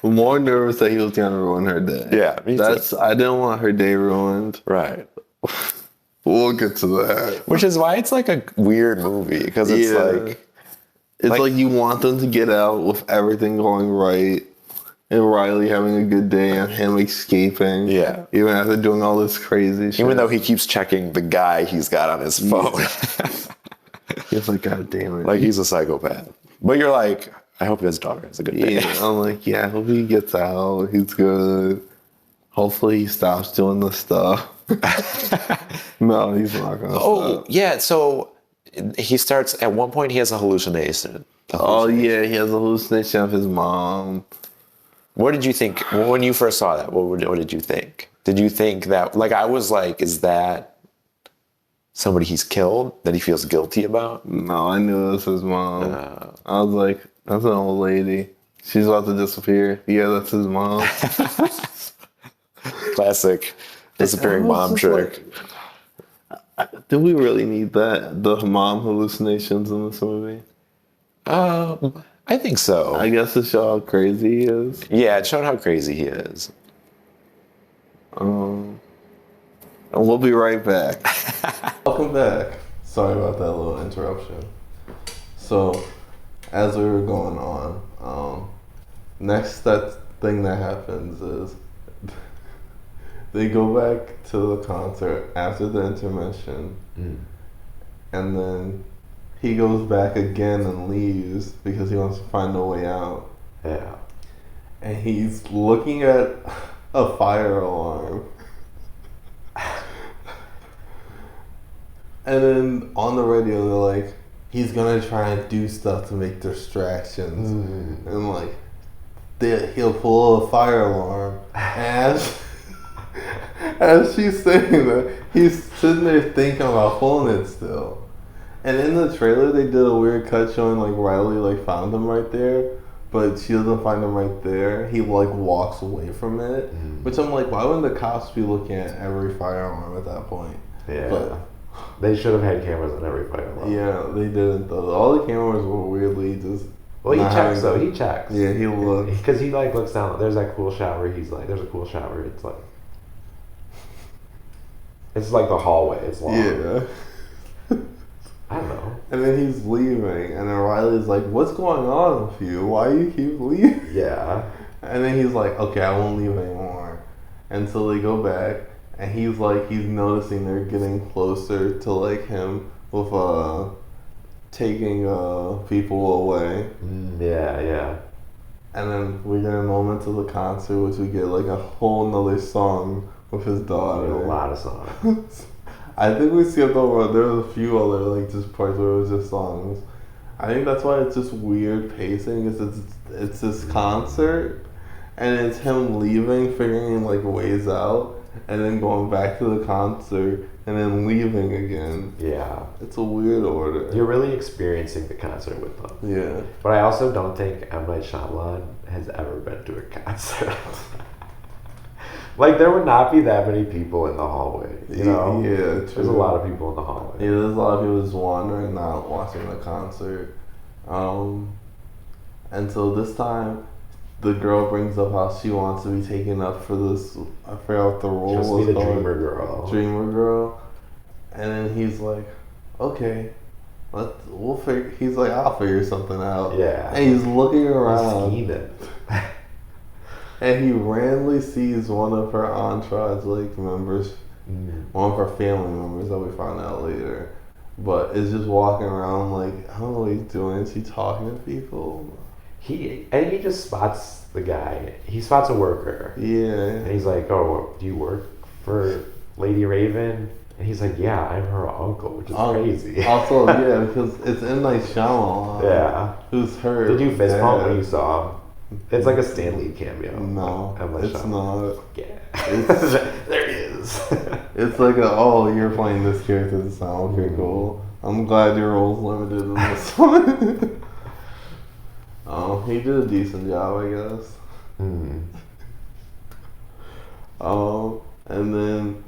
A: More nervous that he was going to ruin her day.
B: Yeah, me too.
A: I didn't want her day ruined.
B: Right.
A: We'll get to that.
B: Which is why it's like a weird movie because it's
A: It's like you want them to get out with everything going right, and Riley having a good day and him escaping.
B: Yeah.
A: Even after doing all this crazy shit.
B: even though he keeps checking the guy he's got on his phone.
A: He's like, God damn it.
B: Like he's a psychopath. But you're like, I hope his daughter has a good day.
A: yeah, I'm like, yeah, I hope he gets out. He's good. Hopefully he stops doing the stuff. No, he's not gonna stop.
B: Yeah. So he starts at one point. He has a hallucination.
A: Oh yeah, he has a hallucination of his mom.
B: What did you think when you first saw that? What did you think? Did you think that? Like I was like, is that somebody he's killed that he feels guilty about?
A: No, I knew it was his mom. I was like, that's an old lady. She's about to disappear. Yeah, that's his mom.
B: Classic disappearing mom trick.
A: Do we really need that? The mom hallucinations in this movie?
B: I think so.
A: I guess to show how crazy he is.
B: Yeah, it showed how crazy he is.
A: And we'll be right back. Welcome back. Sorry about that little interruption. So, as we were going on, next thing that happens is they go back to the concert after the intermission, and then he goes back again and leaves because he wants to find a way out.
B: Yeah.
A: And he's looking at a fire alarm. And then on the radio, they're like, he's gonna try and do stuff to make distractions. And like, he'll pull a fire alarm. And as she's saying that, he's sitting there thinking about pulling it still. And in the trailer, they did a weird cut showing like Riley like found him right there, but she doesn't find him right there. He like walks away from it, which I'm like, why wouldn't the cops be looking at every fire alarm at that point?
B: Yeah.
A: But
B: They should have had cameras on every fire alarm.
A: yeah, they didn't though. All the cameras were weirdly just.
B: Well, he
A: not
B: checks though.
A: having-
B: He checks.
A: Yeah, he looks.
B: Because he like looks down. There's that cool shot where he's like, there's a cool shot where it's like, it's like the hallway. It's long.
A: Yeah.
B: I don't know.
A: And then he's leaving, and then Riley's like, "What's going on with you? Why you keep leaving?"
B: Yeah.
A: And then he's like, "Okay, I won't leave anymore." And so they go back, and he's like, he's noticing they're getting closer to like him with taking people away.
B: Yeah.
A: And then we get a moment of the concert, which we get like a whole nother song with his daughter.
B: A lot of songs.
A: I think we skipped over. There was a few other like just parts where it was just songs. I think that's why it's just weird pacing. Is it's this concert, and it's him leaving, figuring like ways out, and then going back to the concert and then leaving again.
B: Yeah.
A: It's a weird order.
B: You're really experiencing the concert with them.
A: Yeah.
B: But I also don't think M. Night Shyamalan has ever been to a concert. Like, there would not be that many people in the hallway, you know?
A: Yeah, true.
B: There's a lot of people in the hallway.
A: Yeah, there's a lot of people just wandering, not watching the concert. And so this time, the girl brings up how she wants to be taken up for this. I forgot what the role
B: She
A: was
B: wants to be the
A: called.
B: dreamer girl.
A: Dreamer girl. And then he's like, "Okay, we'll figure." He's like, "I'll figure something out."
B: Yeah.
A: And he's looking around,
B: Scheming.
A: and he randomly sees one of her entourage members, one of her family members that we find out later, but is just walking around like, I don't know what he's doing. Is he talking to people?
B: He just spots the guy. He spots a worker.
A: Yeah.
B: And he's like, "Oh, do you work for Lady Raven?" And he's like, "Yeah, I'm her uncle," which is crazy.
A: Also, yeah, because it's M. Night Shyamalan.
B: Yeah.
A: Who's her?
B: Did you fist pump when
A: dad.
B: you saw him? It's like a Stan Lee cameo.
A: No,
B: M. Night
A: it's
B: Shyamalan.
A: not.
B: Yeah. There he is.
A: It's like you're playing this character this time. Okay, cool. I'm glad your role's limited in this one. He did a decent job, I guess. And then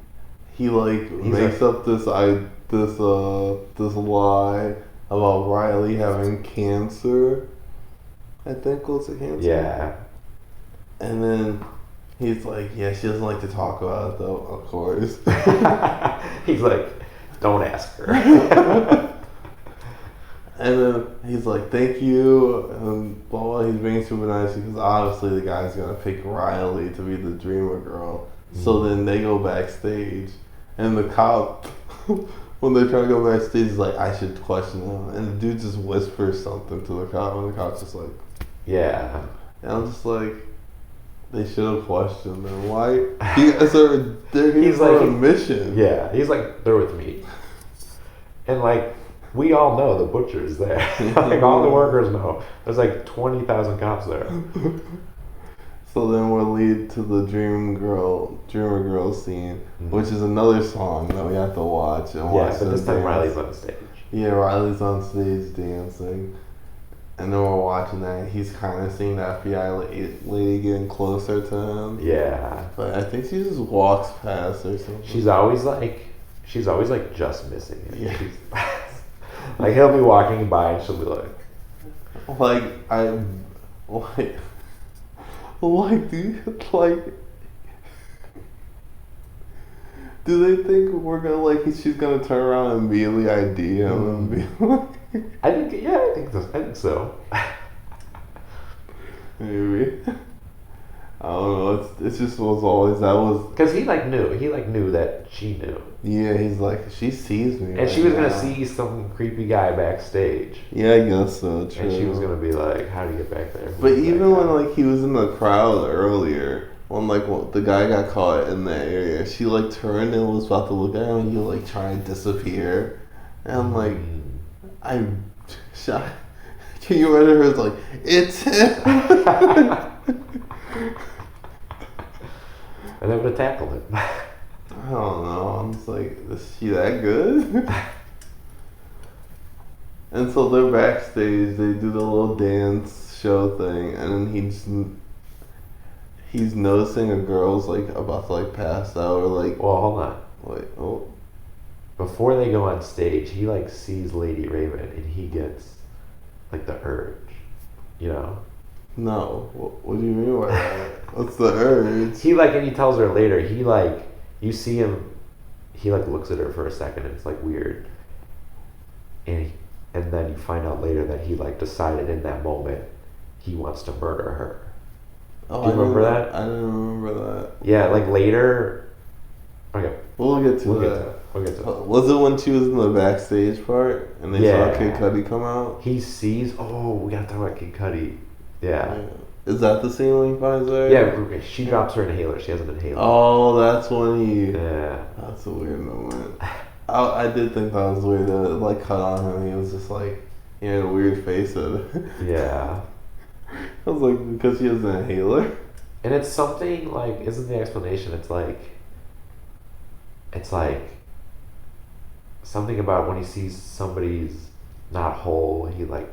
A: he makes up this lie about Riley having cancer. I think was it cancer?
B: Yeah.
A: And then he's like, yeah, she doesn't like to talk about it though, of course.
B: He's like, "Don't ask her."
A: And then he's like, "Thank you," and blah blah. He's being super nice because obviously the guy's gonna pick Riley to be the dreamer girl. So then they go backstage, and the cop, when they try to go backstage, is like, "I should question him," and the dude just whispers something to the cop, and the cop's just like,
B: Yeah.
A: and I'm just like, they should have questioned him. Why? They're here
B: He's
A: for
B: like-
A: a mission.
B: Yeah. He's like, "They're with me." And like, we all know the butcher's there. Like, all the workers know. There's like 20,000 cops there.
A: So then we'll lead to the Dreamer Girl scene, which is another song that we have to watch and watch.
B: Yeah, but this
A: them
B: time
A: dance.
B: Riley's on stage.
A: Yeah, Riley's on stage dancing, and then we're watching that. He's kind of seeing the FBI lady getting closer to him.
B: Yeah.
A: But I think she just walks past or something.
B: She's always like just missing it.
A: Yeah.
B: Like, he'll be walking by and she'll be like,
A: do they think we're gonna she's gonna turn around and immediately ID him and be like,
B: I think so.
A: maybe. I don't know. It just was always that was.
B: Because he knew that she knew.
A: Yeah, he's like, she sees me.
B: And
A: right
B: she was
A: now.
B: gonna see some creepy guy backstage.
A: Yeah, I guess so. True.
B: And she was gonna be like, "How do you get back there?"
A: But
B: Who's that
A: even
B: guy?"
A: when he was in the crowd earlier, when the guy got caught in that area, she turned and was about to look at him, and he trying to disappear, and I'm like, I'm shot. Can you imagine her? It's like, it's him.
B: And they would have tackled him.
A: I don't know. I'm just like, is she that good? And so they're backstage. They do the little dance show thing, and then he's noticing a girl's about to pass out or
B: Well, hold on.
A: oh.
B: Before they go on stage, he sees Lady Raven and he gets the urge, you know.
A: No. What do you mean by that? What's the urge?
B: He and he tells her later. He you see him. He looks at her for a second and it's weird. And then you find out later that he decided in that moment he wants to murder her.
A: Oh,
B: Do you remember that?
A: I didn't remember that.
B: Yeah, later. Okay.
A: We'll get to
B: We'll
A: that.
B: get to it. We'll get to it.
A: Was it when she was in the backstage part and they
B: Yeah.
A: saw Kid Cudi come out?
B: He sees. Oh, we gotta talk about Kid Cudi. Yeah.
A: Is that the scene when he finds her?
B: Yeah. She drops her inhaler. She has an inhaler.
A: Oh, that's when he.
B: Yeah.
A: That's a weird moment. I did think that was weird to cut on him. He was just he had a weird face at it.
B: Yeah.
A: I was like, because he has an inhaler.
B: And it's something isn't the explanation? It's
C: it's like something about when he sees somebody's not whole, he like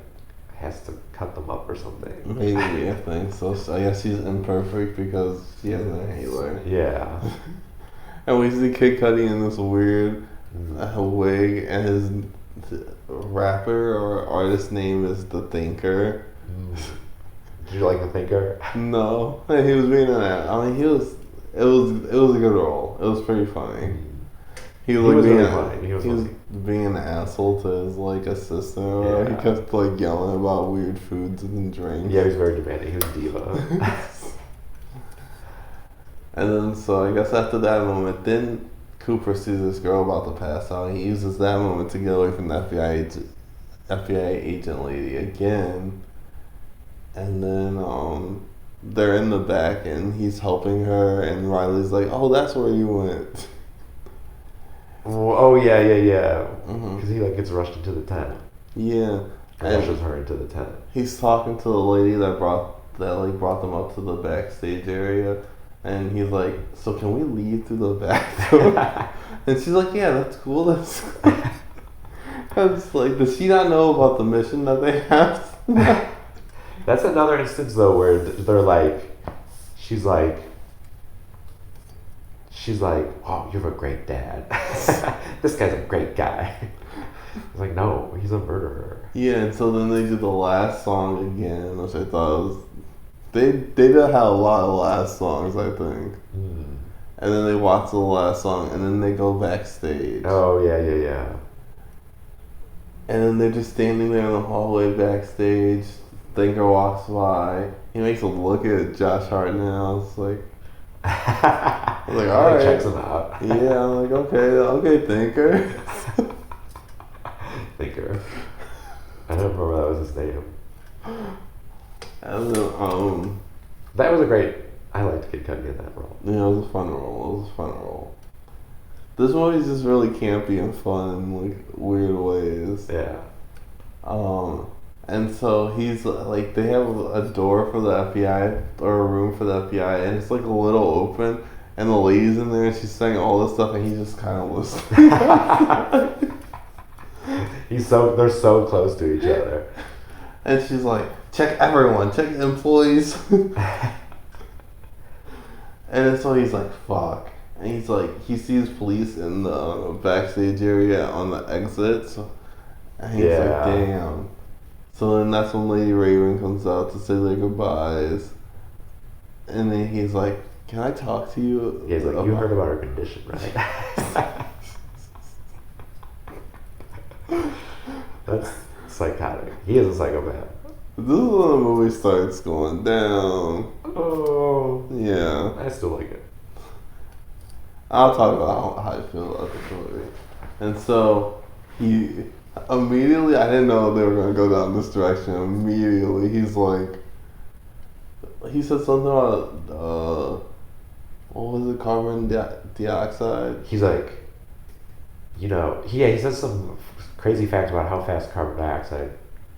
C: has to cut them up or something.
A: Maybe, I think so. So I guess he's imperfect because he has an inhaler.
C: Yeah.
A: And we see Kid Cudi in this weird wig, and his rapper or artist name is The Thinker.
C: Did you like The Thinker?
A: No, he was being an. I mean, he was. It was a good role. It was pretty funny. He was,
C: was
A: being
C: really funny. He was
A: being an asshole to his like assistant. Or
C: Yeah.
A: He kept like yelling about weird foods and drinks.
C: Yeah, he was very demanding. He was a diva.
A: And then so I guess after that moment, then Cooper sees this girl about to pass out. He uses that moment to get away from the FBI agent lady again. And then they're in the back and he's helping her, and Riley's like, "Oh, that's where you went."
C: Oh yeah.
A: Mhm.
C: Because he like gets rushed into the tent.
A: Yeah.
C: Or rushes her into the tent.
A: He's talking to the lady that brought them up to the backstage area, and he's like, "So can we leave through the back door?" And she's like, "Yeah, that's cool. That's." I was like, does she not know about the mission that they have?
C: That's another instance though where they're like, she's like, "Oh, you're a great dad. This guy's a great guy." It's like, no, he's a murderer.
A: Yeah, and so then they do the last song again, which I thought was they did have a lot of last songs, I think. And then they watch the last song, and then they go backstage.
C: Oh yeah.
A: And then they're just standing there in the hallway backstage. Thinker walks by. He makes a look at Josh Hartnett. It's like, all right.
C: Checks him out.
A: Yeah, I'm like, okay, Thinker.
C: Thinker. I don't remember that was his name.
A: And then,
C: That was a great. I liked Kid Cudi in that role.
A: yeah, it was a fun role. This movie's just really campy and fun in like weird ways.
C: Yeah.
A: And so he's like, they have a door for the FBI or a room for the FBI, and it's like a little open, and the lady's in there, and she's saying all this stuff, and he's just kind of listening.
C: They're so close to each other.
A: And she's like, check everyone, check employees. And so he's like, fuck. And he's like, he sees police in the backstage area on the exit. And he's like, damn. So then that's when Lady Raven comes out to say their goodbyes. And then he's like, can I talk to you?
C: He's like, you heard about her condition, right? That's psychotic. He is a psychopath.
A: This is when the movie starts going down.
C: Oh.
A: Yeah.
C: I still like it.
A: I'll talk about how I feel about the movie. And so he immediately, I didn't know they were going to go down this direction. Immediately, he's like, he said something about, what was it, carbon dioxide?
C: He's like, he says some crazy facts about how fast carbon dioxide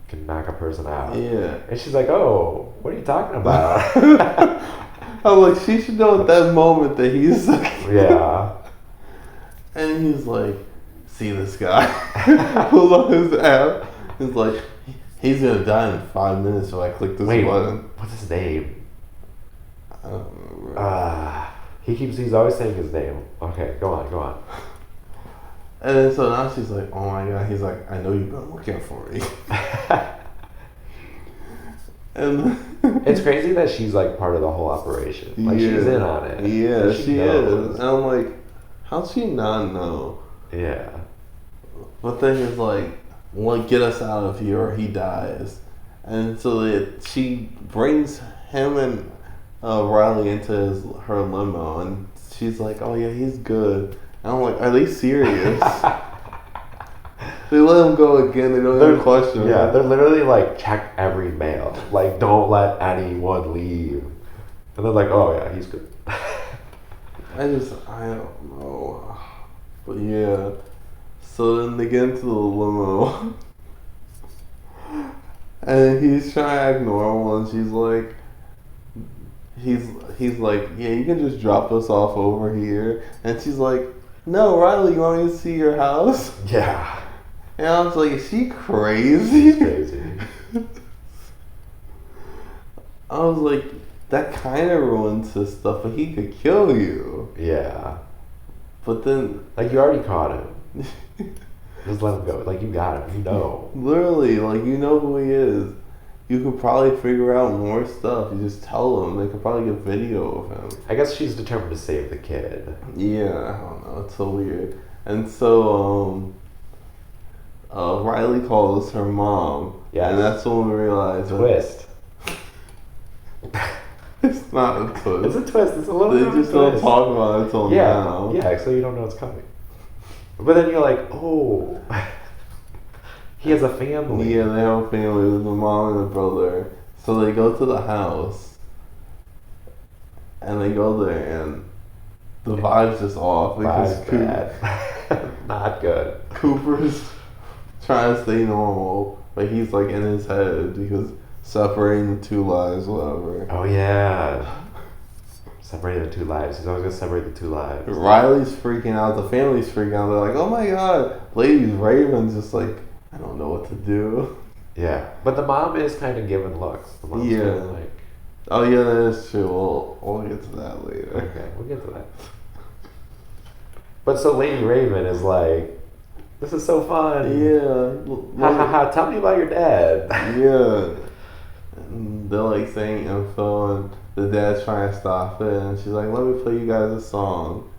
C: can knock a person out.
A: Yeah.
C: And she's like, oh, what are you talking about?
A: I'm like, she should know at that moment that he's like,
C: Yeah.
A: And he's like, see this guy? Pulls up his app. He's like, he's gonna die in 5 minutes if I click this button.
C: What's his name?
A: I don't remember.
C: He's always saying his name. Okay, go on.
A: And then so now she's like, oh my god. He's like, I know you've been looking for me. And
C: It's crazy that she's like part of the whole operation. Like she's in on it.
A: Yeah,
C: Like,
A: she is. And I'm like, how'd she not know?
C: Yeah.
A: But then he's like, get us out of here or he dies. And so she brings him and Riley into her limo, and she's like, oh yeah, he's good. And I'm like, are they serious? They let him go again. They don't even question him.
C: Yeah, they're literally like, check every mail. Like, don't let anyone leave. And they're like, oh yeah, he's good.
A: I don't know. But yeah. So then they get into the limo. And he's trying to act normal, and she's like, he's like, yeah, you can just drop us off over here. And she's like, no, Riley, you want me to see your house?
C: Yeah.
A: And I was like, is she crazy?
C: Crazy.
A: I was like, that kind of ruins his stuff, but he could kill you.
C: Yeah.
A: But then,
C: Like, you already caught him. Just let him go. Like, you got him. You know.
A: literally, like, you know who he is. You could probably figure out more stuff. You just tell them. They could probably get video of him.
C: I guess she's determined to save the kid.
A: Yeah, I don't know. It's so weird. And so, Riley calls her mom.
C: Yes.
A: And that's when we realize that
C: Twist.
A: it's not a twist.
C: It's a twist. It's a little
A: They
C: bit of a
A: just don't
C: twist.
A: talk about it until
C: Yeah.
A: now.
C: Yeah, so you don't know it's coming. But then you're like, oh. He has a family.
A: Yeah, they have a family with a mom and a brother. So they go to the house. And they go there and the vibe's just off because
C: Vibe's bad. Not good.
A: Cooper's trying to stay normal, but he's like in his head because separating the two lives, whatever.
C: Oh, yeah. Separating the two lives. He's always going to separate the two lives.
A: Riley's freaking out, the family's freaking out. They're like, oh my god. Lady Raven's just like, I don't know what to do.
C: Yeah. But the mom is kind of giving looks. The mom's
A: Yeah.
C: kind of like,
A: Oh yeah, that is true. We'll get to that later.
C: okay, we'll get to that. But so Lady Raven is like, this is so fun.
A: Yeah.
C: Ha ha ha, tell me about your dad.
A: Yeah. And they're like saying info and the dad's trying to stop it and she's like, let me play you guys a song.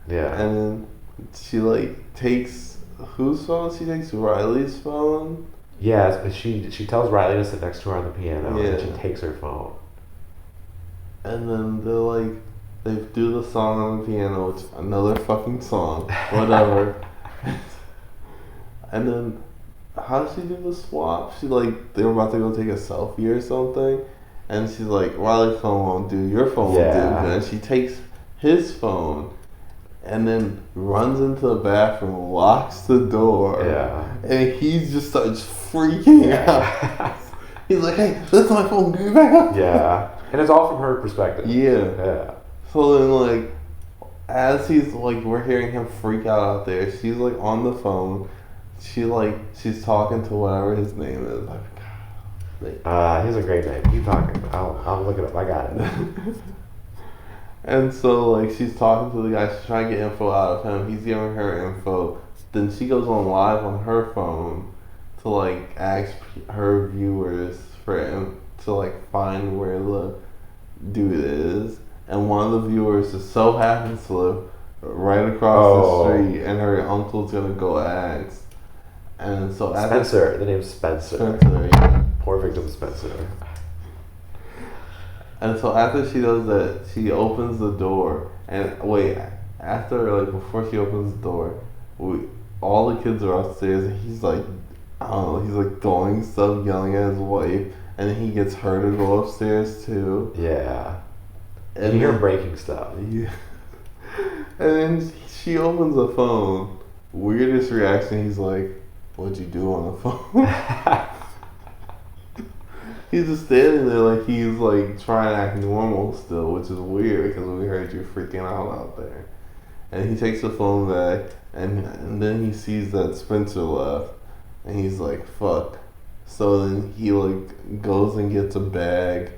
C: Yeah.
A: And then she like takes whose phone? She takes Riley's phone.
C: Yeah, but she tells Riley to sit next to her on the piano and then
A: Yeah.
C: she takes her phone.
A: And then they're like, they do the song on the piano, which another fucking song, whatever. And then, how did she do the swap? She like, they were about to go take a selfie or something, and she's like, Riley's phone won't do, your phone won't
C: Yeah.
A: do. And she takes his phone, and then runs into the bathroom, locks the door,
C: Yeah.
A: and he just starts freaking out. He's like, hey, that's my phone, give it back up.
C: Yeah. And it's all from her perspective.
A: Yeah.
C: Yeah.
A: So then, like, as he's like, we're hearing him freak out there. She's like on the phone. She's talking to whatever his name is.
C: He's a great name. Keep talking. I'll look it up. I got it.
A: And so like she's talking to the guy. She's trying to get info out of him. He's giving her info. Then she goes on live on her phone to like ask her viewers to like find where the dude is. And one of the viewers just so happens to live right across the street, and her uncle's gonna go ask. And so
C: Spencer. The name's Spencer.
A: Spencer, yeah.
C: Poor victim Spencer.
A: And so after she does that, she opens the door. And wait, after like before she opens the door, all the kids are upstairs, and he's like, I don't know, he's like throwing stuff, yelling at his wife, and then he gets her to go upstairs too.
C: Yeah.
A: And
C: you hear him
A: then-
C: breaking stuff.
A: Yeah. And then she opens the phone. Weirdest reaction. He's like, "What'd you do on the phone?" He's just standing there like he's like trying to act normal still, which is weird because we heard you freaking out there. And he takes the phone back, and then he sees that Spencer left, and he's like, "Fuck." So then he like goes and gets a bag,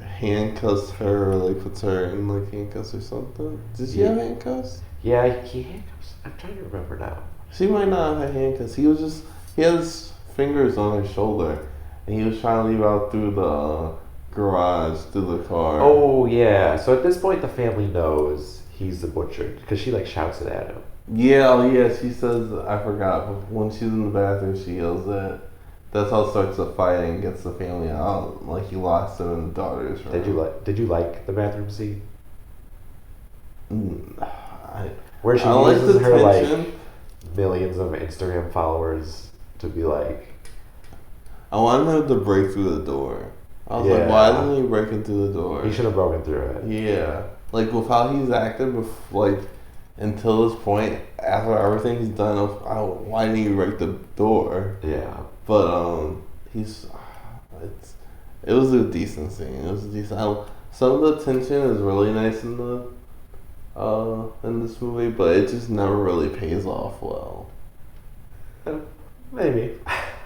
A: handcuffs her, like puts her in like handcuffs or something. Did she have handcuffs?
C: Yeah, he handcuffs. I'm trying to remember now.
A: She might not have had handcuffs. He had his fingers on her shoulder, and he was trying to leave out through the garage to the car.
C: Oh, yeah. So at this point, the family knows he's the butcher because she like shouts it at him.
A: Yeah, oh yeah, she says, I forgot, but when she's in the bathroom, she yells that. That's how it starts the fight and gets the family out. Like, he locks them in the daughter's room.
C: Did you like the bathroom scene? Where she
A: I like
C: uses
A: the
C: her
A: tension.
C: like millions of Instagram followers to be like,
A: I wanted him to break through the door. I was like,
C: Yeah.
A: why isn't he breaking through the door?
C: he should have broken through it.
A: Yeah. Like, with how he's acted, like, until this point, after everything he's done, why didn't he break the door?
C: Yeah.
A: But, it was a decent scene. It was a decent. Some of the tension is really nice in in this movie, but it just never really pays off well.
C: Maybe.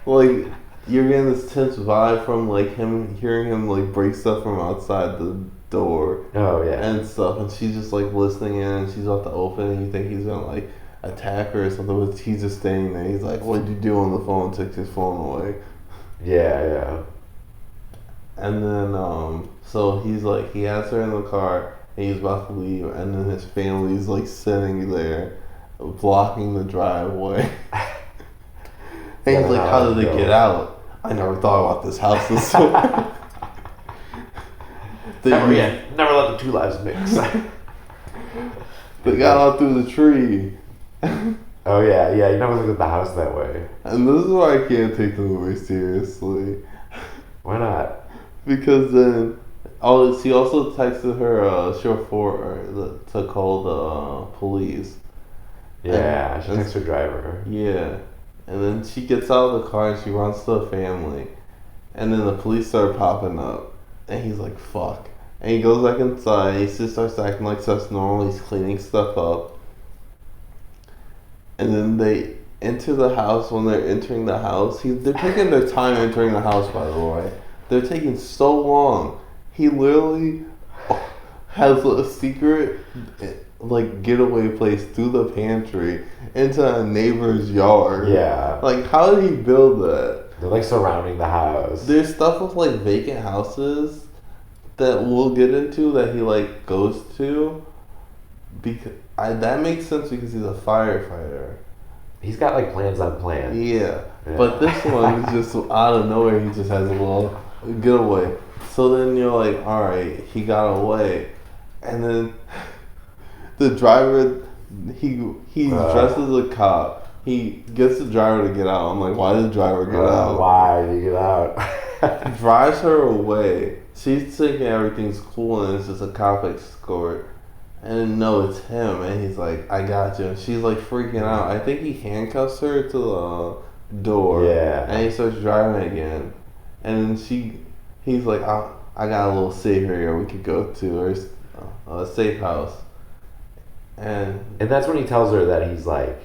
A: Like, you're getting this tense vibe from like him hearing him like break stuff from outside the door
C: Oh yeah.
A: and stuff, and she's just like listening in, and she's about to open, and you think he's gonna like attack her or something, but he's just standing there. He's like, "What'd you do on the phone?" Takes his phone away.
C: Yeah.
A: And then, so he's like, he has her in the car, and he's about to leave, and then his family's like sitting there, blocking the driveway. And he's like, how did they get out? I never thought about this house this way.
C: Never let the two lives mix.
A: They got out through the tree.
C: Oh yeah. You never look at the house that way.
A: And this is why I can't take the movie seriously.
C: Why not?
A: Because then, she also texted her chauffeur to call the police.
C: Yeah, she texts her driver.
A: Yeah. And then she gets out of the car and she runs to the family. And then the police start popping up. And he's like, fuck. And he goes back inside. He just starts acting like stuff's normal. He's cleaning stuff up. And then they enter the house. When they're entering the house, they're taking their time entering the house, by the way. They're taking so long. He literally has a secret like getaway place through the pantry into a neighbor's yard.
C: Yeah.
A: Like, how did he build that?
C: They're like surrounding the house.
A: There's stuff with like vacant houses that we'll get into that he like goes to, because that makes sense because he's a firefighter.
C: He's got like plans on plans.
A: Yeah. But this one is just out of nowhere. He just has a little getaway. So then you're like, all right, he got away, and then the driver, he dresses as a cop. He gets the driver to get out. I'm like, why did the driver get out?
C: Why did you get out?
A: Drives her away. She's thinking everything's cool and it's just a cop escort. And no, it's him. And he's like, I got you. And she's like freaking out. I think he handcuffs her to the door.
C: Yeah.
A: And he starts driving again. And then he's like, I got a little safe area we could go to, or a safe house. And
C: that's when he tells her that he's like,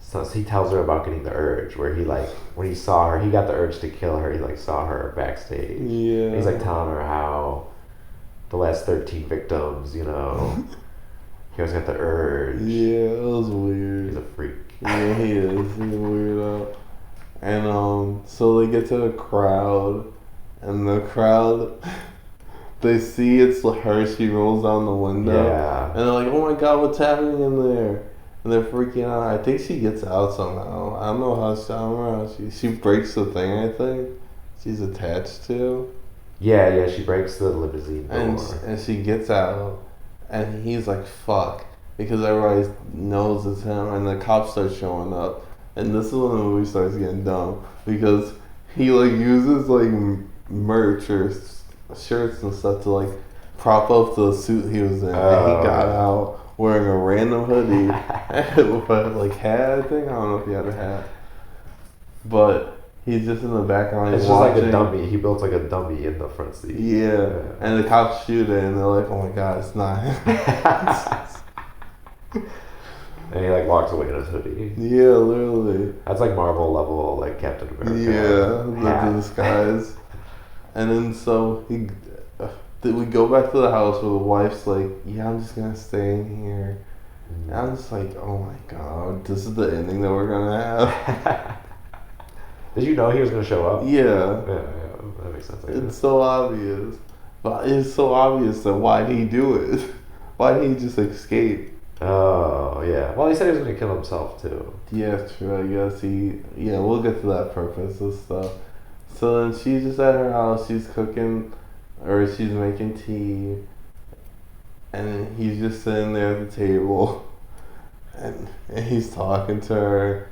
C: so he tells her about getting the urge, where he like, when he saw her, he got the urge to kill her. He like saw her backstage.
A: yeah,
C: And he's like telling her how the last 13 victims, you know, he always got the urge.
A: Yeah, it was weird.
C: He's a freak.
A: Yeah, he is. He's a weirdo. And so they get to the crowd, and the crowd, they see it's her. She rolls down the window,
C: Yeah.
A: and they're like, "Oh my god, what's happening in there?" And they're freaking out. I think she gets out somehow. I don't know how. I don't know how she breaks the thing. I think she's attached to.
C: Yeah, she breaks the limousine door.
A: And she gets out, and he's like, fuck. Because everybody knows it's him, and the cops start showing up. And this is when the movie starts getting dumb. Because he, like, uses, like, merch or shirts and stuff to, like, prop up the suit he was in. And he got out wearing a random hoodie with a, like, hat, I think. I don't know if he had a hat. But he's just in the background.
C: It's just like a dummy. He built like a dummy in the front seat.
A: Yeah. And the cops shoot it, and they're like, "Oh my god, it's not him."
C: And he like walks away in his hoodie.
A: Yeah, literally.
C: That's like Marvel level, like Captain America.
A: Yeah, the disguise. And then so we go back to the house where the wife's like, "Yeah, I'm just gonna stay in here." And I'm just like, "Oh my god, this is the ending that we're gonna have."
C: Did you know he was gonna show up?
A: Yeah.
C: Yeah, that makes sense.
A: It's so obvious. But it's so obvious that why did he do it? Why did he just escape?
C: Oh, yeah. Well, he said he was gonna kill himself too.
A: Yeah, true. I guess we'll get to that purpose and stuff. So then she's just at her house, she's cooking, or she's making tea, and he's just sitting there at the table, and he's talking to her,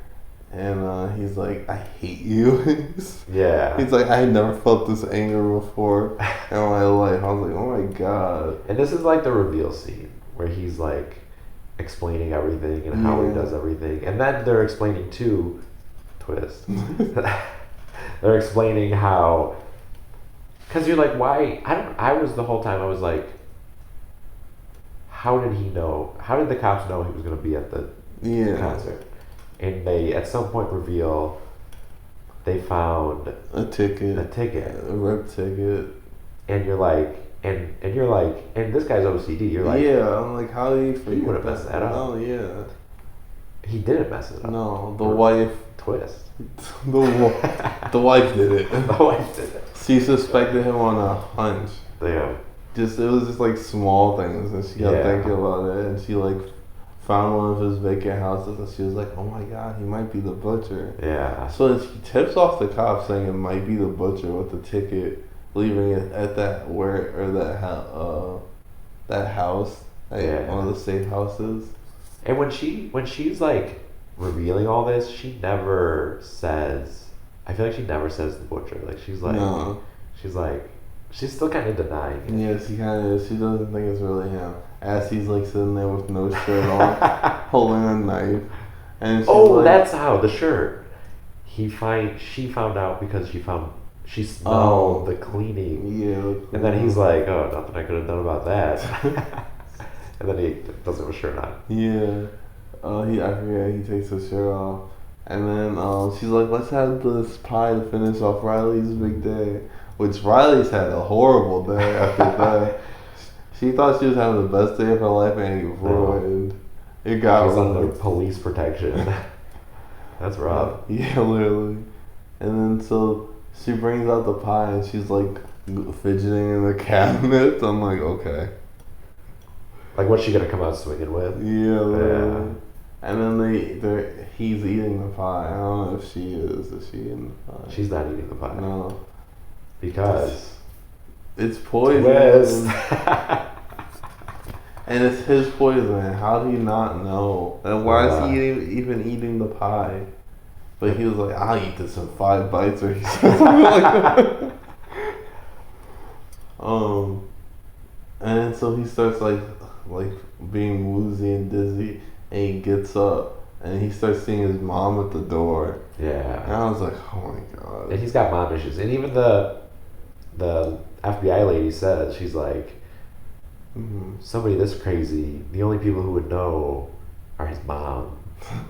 A: and he's like, "I hate you."
C: Yeah.
A: He's like, "I had never felt this anger before in my life." I was like, "Oh my god."
C: And this is like the reveal scene where he's like explaining everything and how he does everything, and then they're explaining too. Twist. They're explaining how, because you're like, why? I was the whole time I was like, how did he know? How did the cops know he was going to be at the
A: Yeah.
C: concert? And they at some point reveal they found
A: A ticket.
C: a ticket,
A: A rep ticket.
C: and you're like, and you're like, and this guy's OCD. You're like,
A: yeah, I'm like, how did he forget
C: would've messed that up.
A: Oh, yeah.
C: he didn't mess it up.
A: No, the
C: Or
A: wife.
C: twist.
A: The wife did it.
C: The wife did it.
A: She suspected him on a hunch.
C: Yeah.
A: It was just like small things, and she got
C: Yeah.
A: thinking about it, and she like found one of his vacant houses, and she was like, "Oh my God, he might be the butcher."
C: Yeah.
A: So then she tips off the cops saying it might be the butcher with the ticket, leaving it at that that house, like
C: Yeah.
A: one of the safe houses.
C: And when she's like revealing all this, she never says. I feel like she never says the butcher. Like she's like,
A: No.
C: she's still kind of denying it.
A: Yeah, she kind of is. She doesn't think it's really him. As he's like sitting there with no shirt on, holding a knife, and she's
C: Oh,
A: like,
C: that's how the shirt. She found out because she smelled the cleaning,
A: yeah.
C: and then he's like, oh, nothing I could have done about that. And then he does it with shirt on.
A: Yeah. I forget, he takes his shirt off. And then she's like, let's have this pie to finish off Riley's big day. Which Riley's had a horrible day after that. She thought she was having the best day of her life and it ruined. It got
C: She's under
A: ruined.
C: police protection. That's rough.
A: Yeah, literally. And then so she brings out the pie and she's like fidgeting in the cabinet. I'm like, okay.
C: Like, what's she gonna come out swinging with?
A: Yeah, literally. And then he's eating the pie. I don't know if she is. Is she eating the pie?
C: She's not eating the pie.
A: No.
C: Because
A: It's poison.
C: twist.
A: And it's his poison. How do you not know? And why is
C: Yeah.
A: he even eating the pie? But he was like, I'll eat this in 5 bites, or he said something like that. And so he starts like being woozy and dizzy, and he gets up and he starts seeing his mom at the door. And
C: Yeah.
A: I was like, oh my God.
C: And he's got mom issues. And even the FBI lady said, she's like,
A: Mhm.
C: somebody this crazy, the only people who would know are his mom.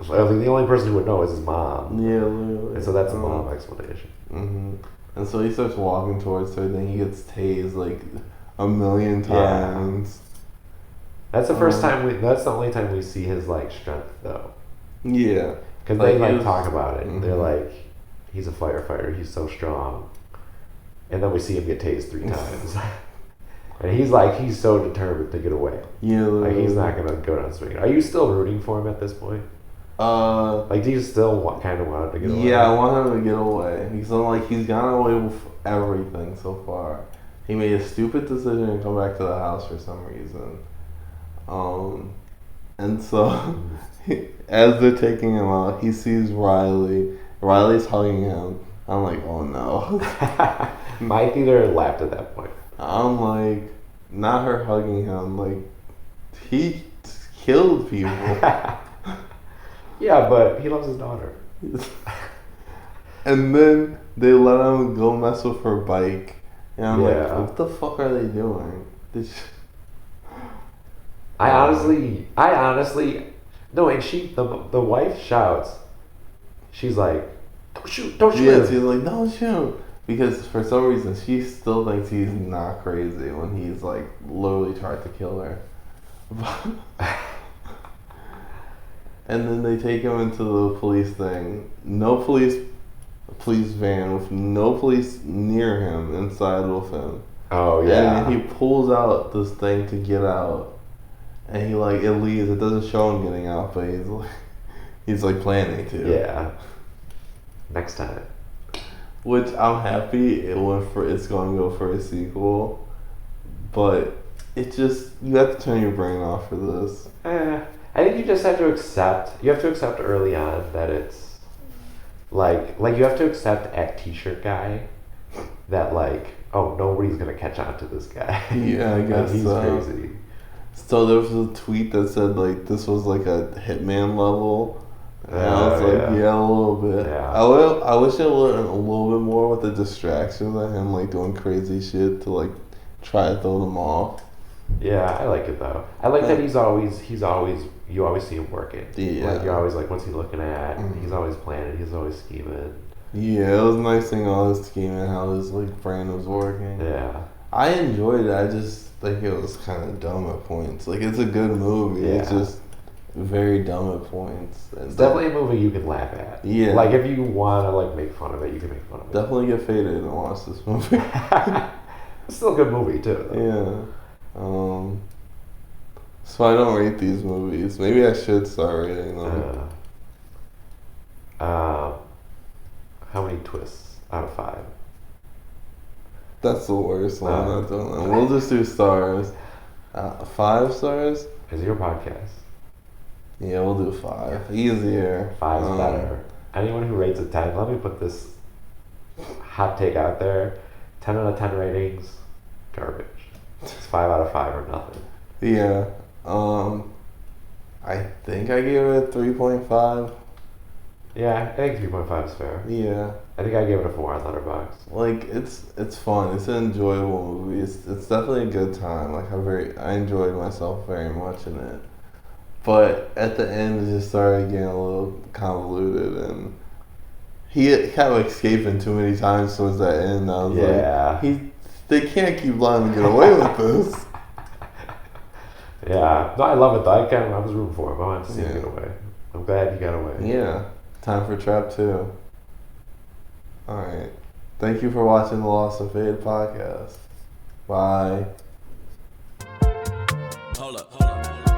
C: Like, the only person who would know is his mom.
A: Yeah, literally.
C: And so that's a mom explanation.
A: hmm And so he starts walking towards her, then he gets tased like a million
C: Yeah.
A: times.
C: That's the first time that's the only time we see his like strength though.
A: Yeah.
C: Because
A: Like,
C: they
A: he
C: like
A: was-
C: talk about it. They're
A: Mhm.
C: like, he's a firefighter, he's so strong. And then we see him get tased 3 times. And he's so determined to get away.
A: Yeah,
C: Like he's
A: literally.
C: not gonna go down swinging. Are you still rooting for him at this point? Like, do you still kind of want him to get away?
A: Yeah, I want him to get away. Because I'm like, he's gotten away with everything so far. He made a stupid decision and come back to the house for some reason. And so, as they're taking him out, he sees Riley. Riley's hugging him. I'm like, oh no.
C: My theater laughed at that point.
A: I'm like, not her hugging him. Like, he killed people.
C: Yeah, but he loves his daughter.
A: And then they let him go mess with her bike. And I'm
C: Yeah.
A: like, what the fuck are they doing?
C: I honestly, no, and the wife shouts. She's like, don't shoot
A: Yeah,
C: him.
A: she's like, don't shoot. Because for some reason, she still thinks he's not crazy when he's like literally tried to kill her. And then they take him into the police thing. No police van with no police near him, inside with him.
C: Oh yeah.
A: And he pulls out this thing to get out. And he like, it leaves. It doesn't show him getting out, but he's like planning to.
C: Yeah. Next time.
A: Which I'm happy it's going to go for a sequel. But it just, you have to turn your brain off for this.
C: I think you just have to accept. You have to accept early on that it's like you have to accept at T-shirt guy that like, oh, nobody's gonna catch on to this guy.
A: Yeah, I guess
C: he's
A: so.
C: crazy.
A: So there was a tweet that said like this was like a Hitman level. And I was like, yeah, a little bit.
C: Yeah.
A: I wish it went a little bit more with the distractions of him like doing crazy shit to like try to throw them off.
C: Yeah, I like it though. I like that he's always you always see him working.
A: Yeah.
C: Like you're always like, what's he looking at?
A: Mhm.
C: He's always planning. He's always scheming.
A: Yeah, it was nice seeing all his scheming, how his like brain was working.
C: Yeah.
A: I enjoyed it. I just think it was kind of dumb at points. Like it's a good movie. It's
C: Yeah.
A: just very dumb at points. And
C: It's definitely a movie you can laugh at.
A: Yeah.
C: Like if you want to like make fun of it, you can make fun of it.
A: Definitely get faded and watch this movie.
C: It's still a good movie too. Though.
A: Yeah. So I don't rate these movies. Maybe I should start rating them.
C: How many twists out of 5?
A: That's the worst one. I don't know. We'll just do stars. 5 stars?
C: Is your podcast?
A: Yeah, we'll do 5. Easier.
C: 5's better. Anyone who rates it 10, let me put this hot take out there. 10 out of 10 ratings, garbage. It's 5 out of 5 or nothing.
A: Yeah. I think I gave it 3.5.
C: Yeah, I think 3.5 is fair.
A: Yeah.
C: I think I gave it a 4 on Letterboxd.
A: Like it's fun. It's an enjoyable movie. It's definitely a good time. Like I enjoyed myself very much in it. But at the end, it just started getting a little convoluted, and he kept escaping too many times towards that end. I was like, they can't keep letting him get away with this.
C: Yeah, no, I love it though. I was rooting for him. I wanted to see him get away. I'm glad he got away.
A: Yeah, time for Trap 2. Alright. Thank you for watching the Lost and Fade podcast. Bye.
D: Hold up.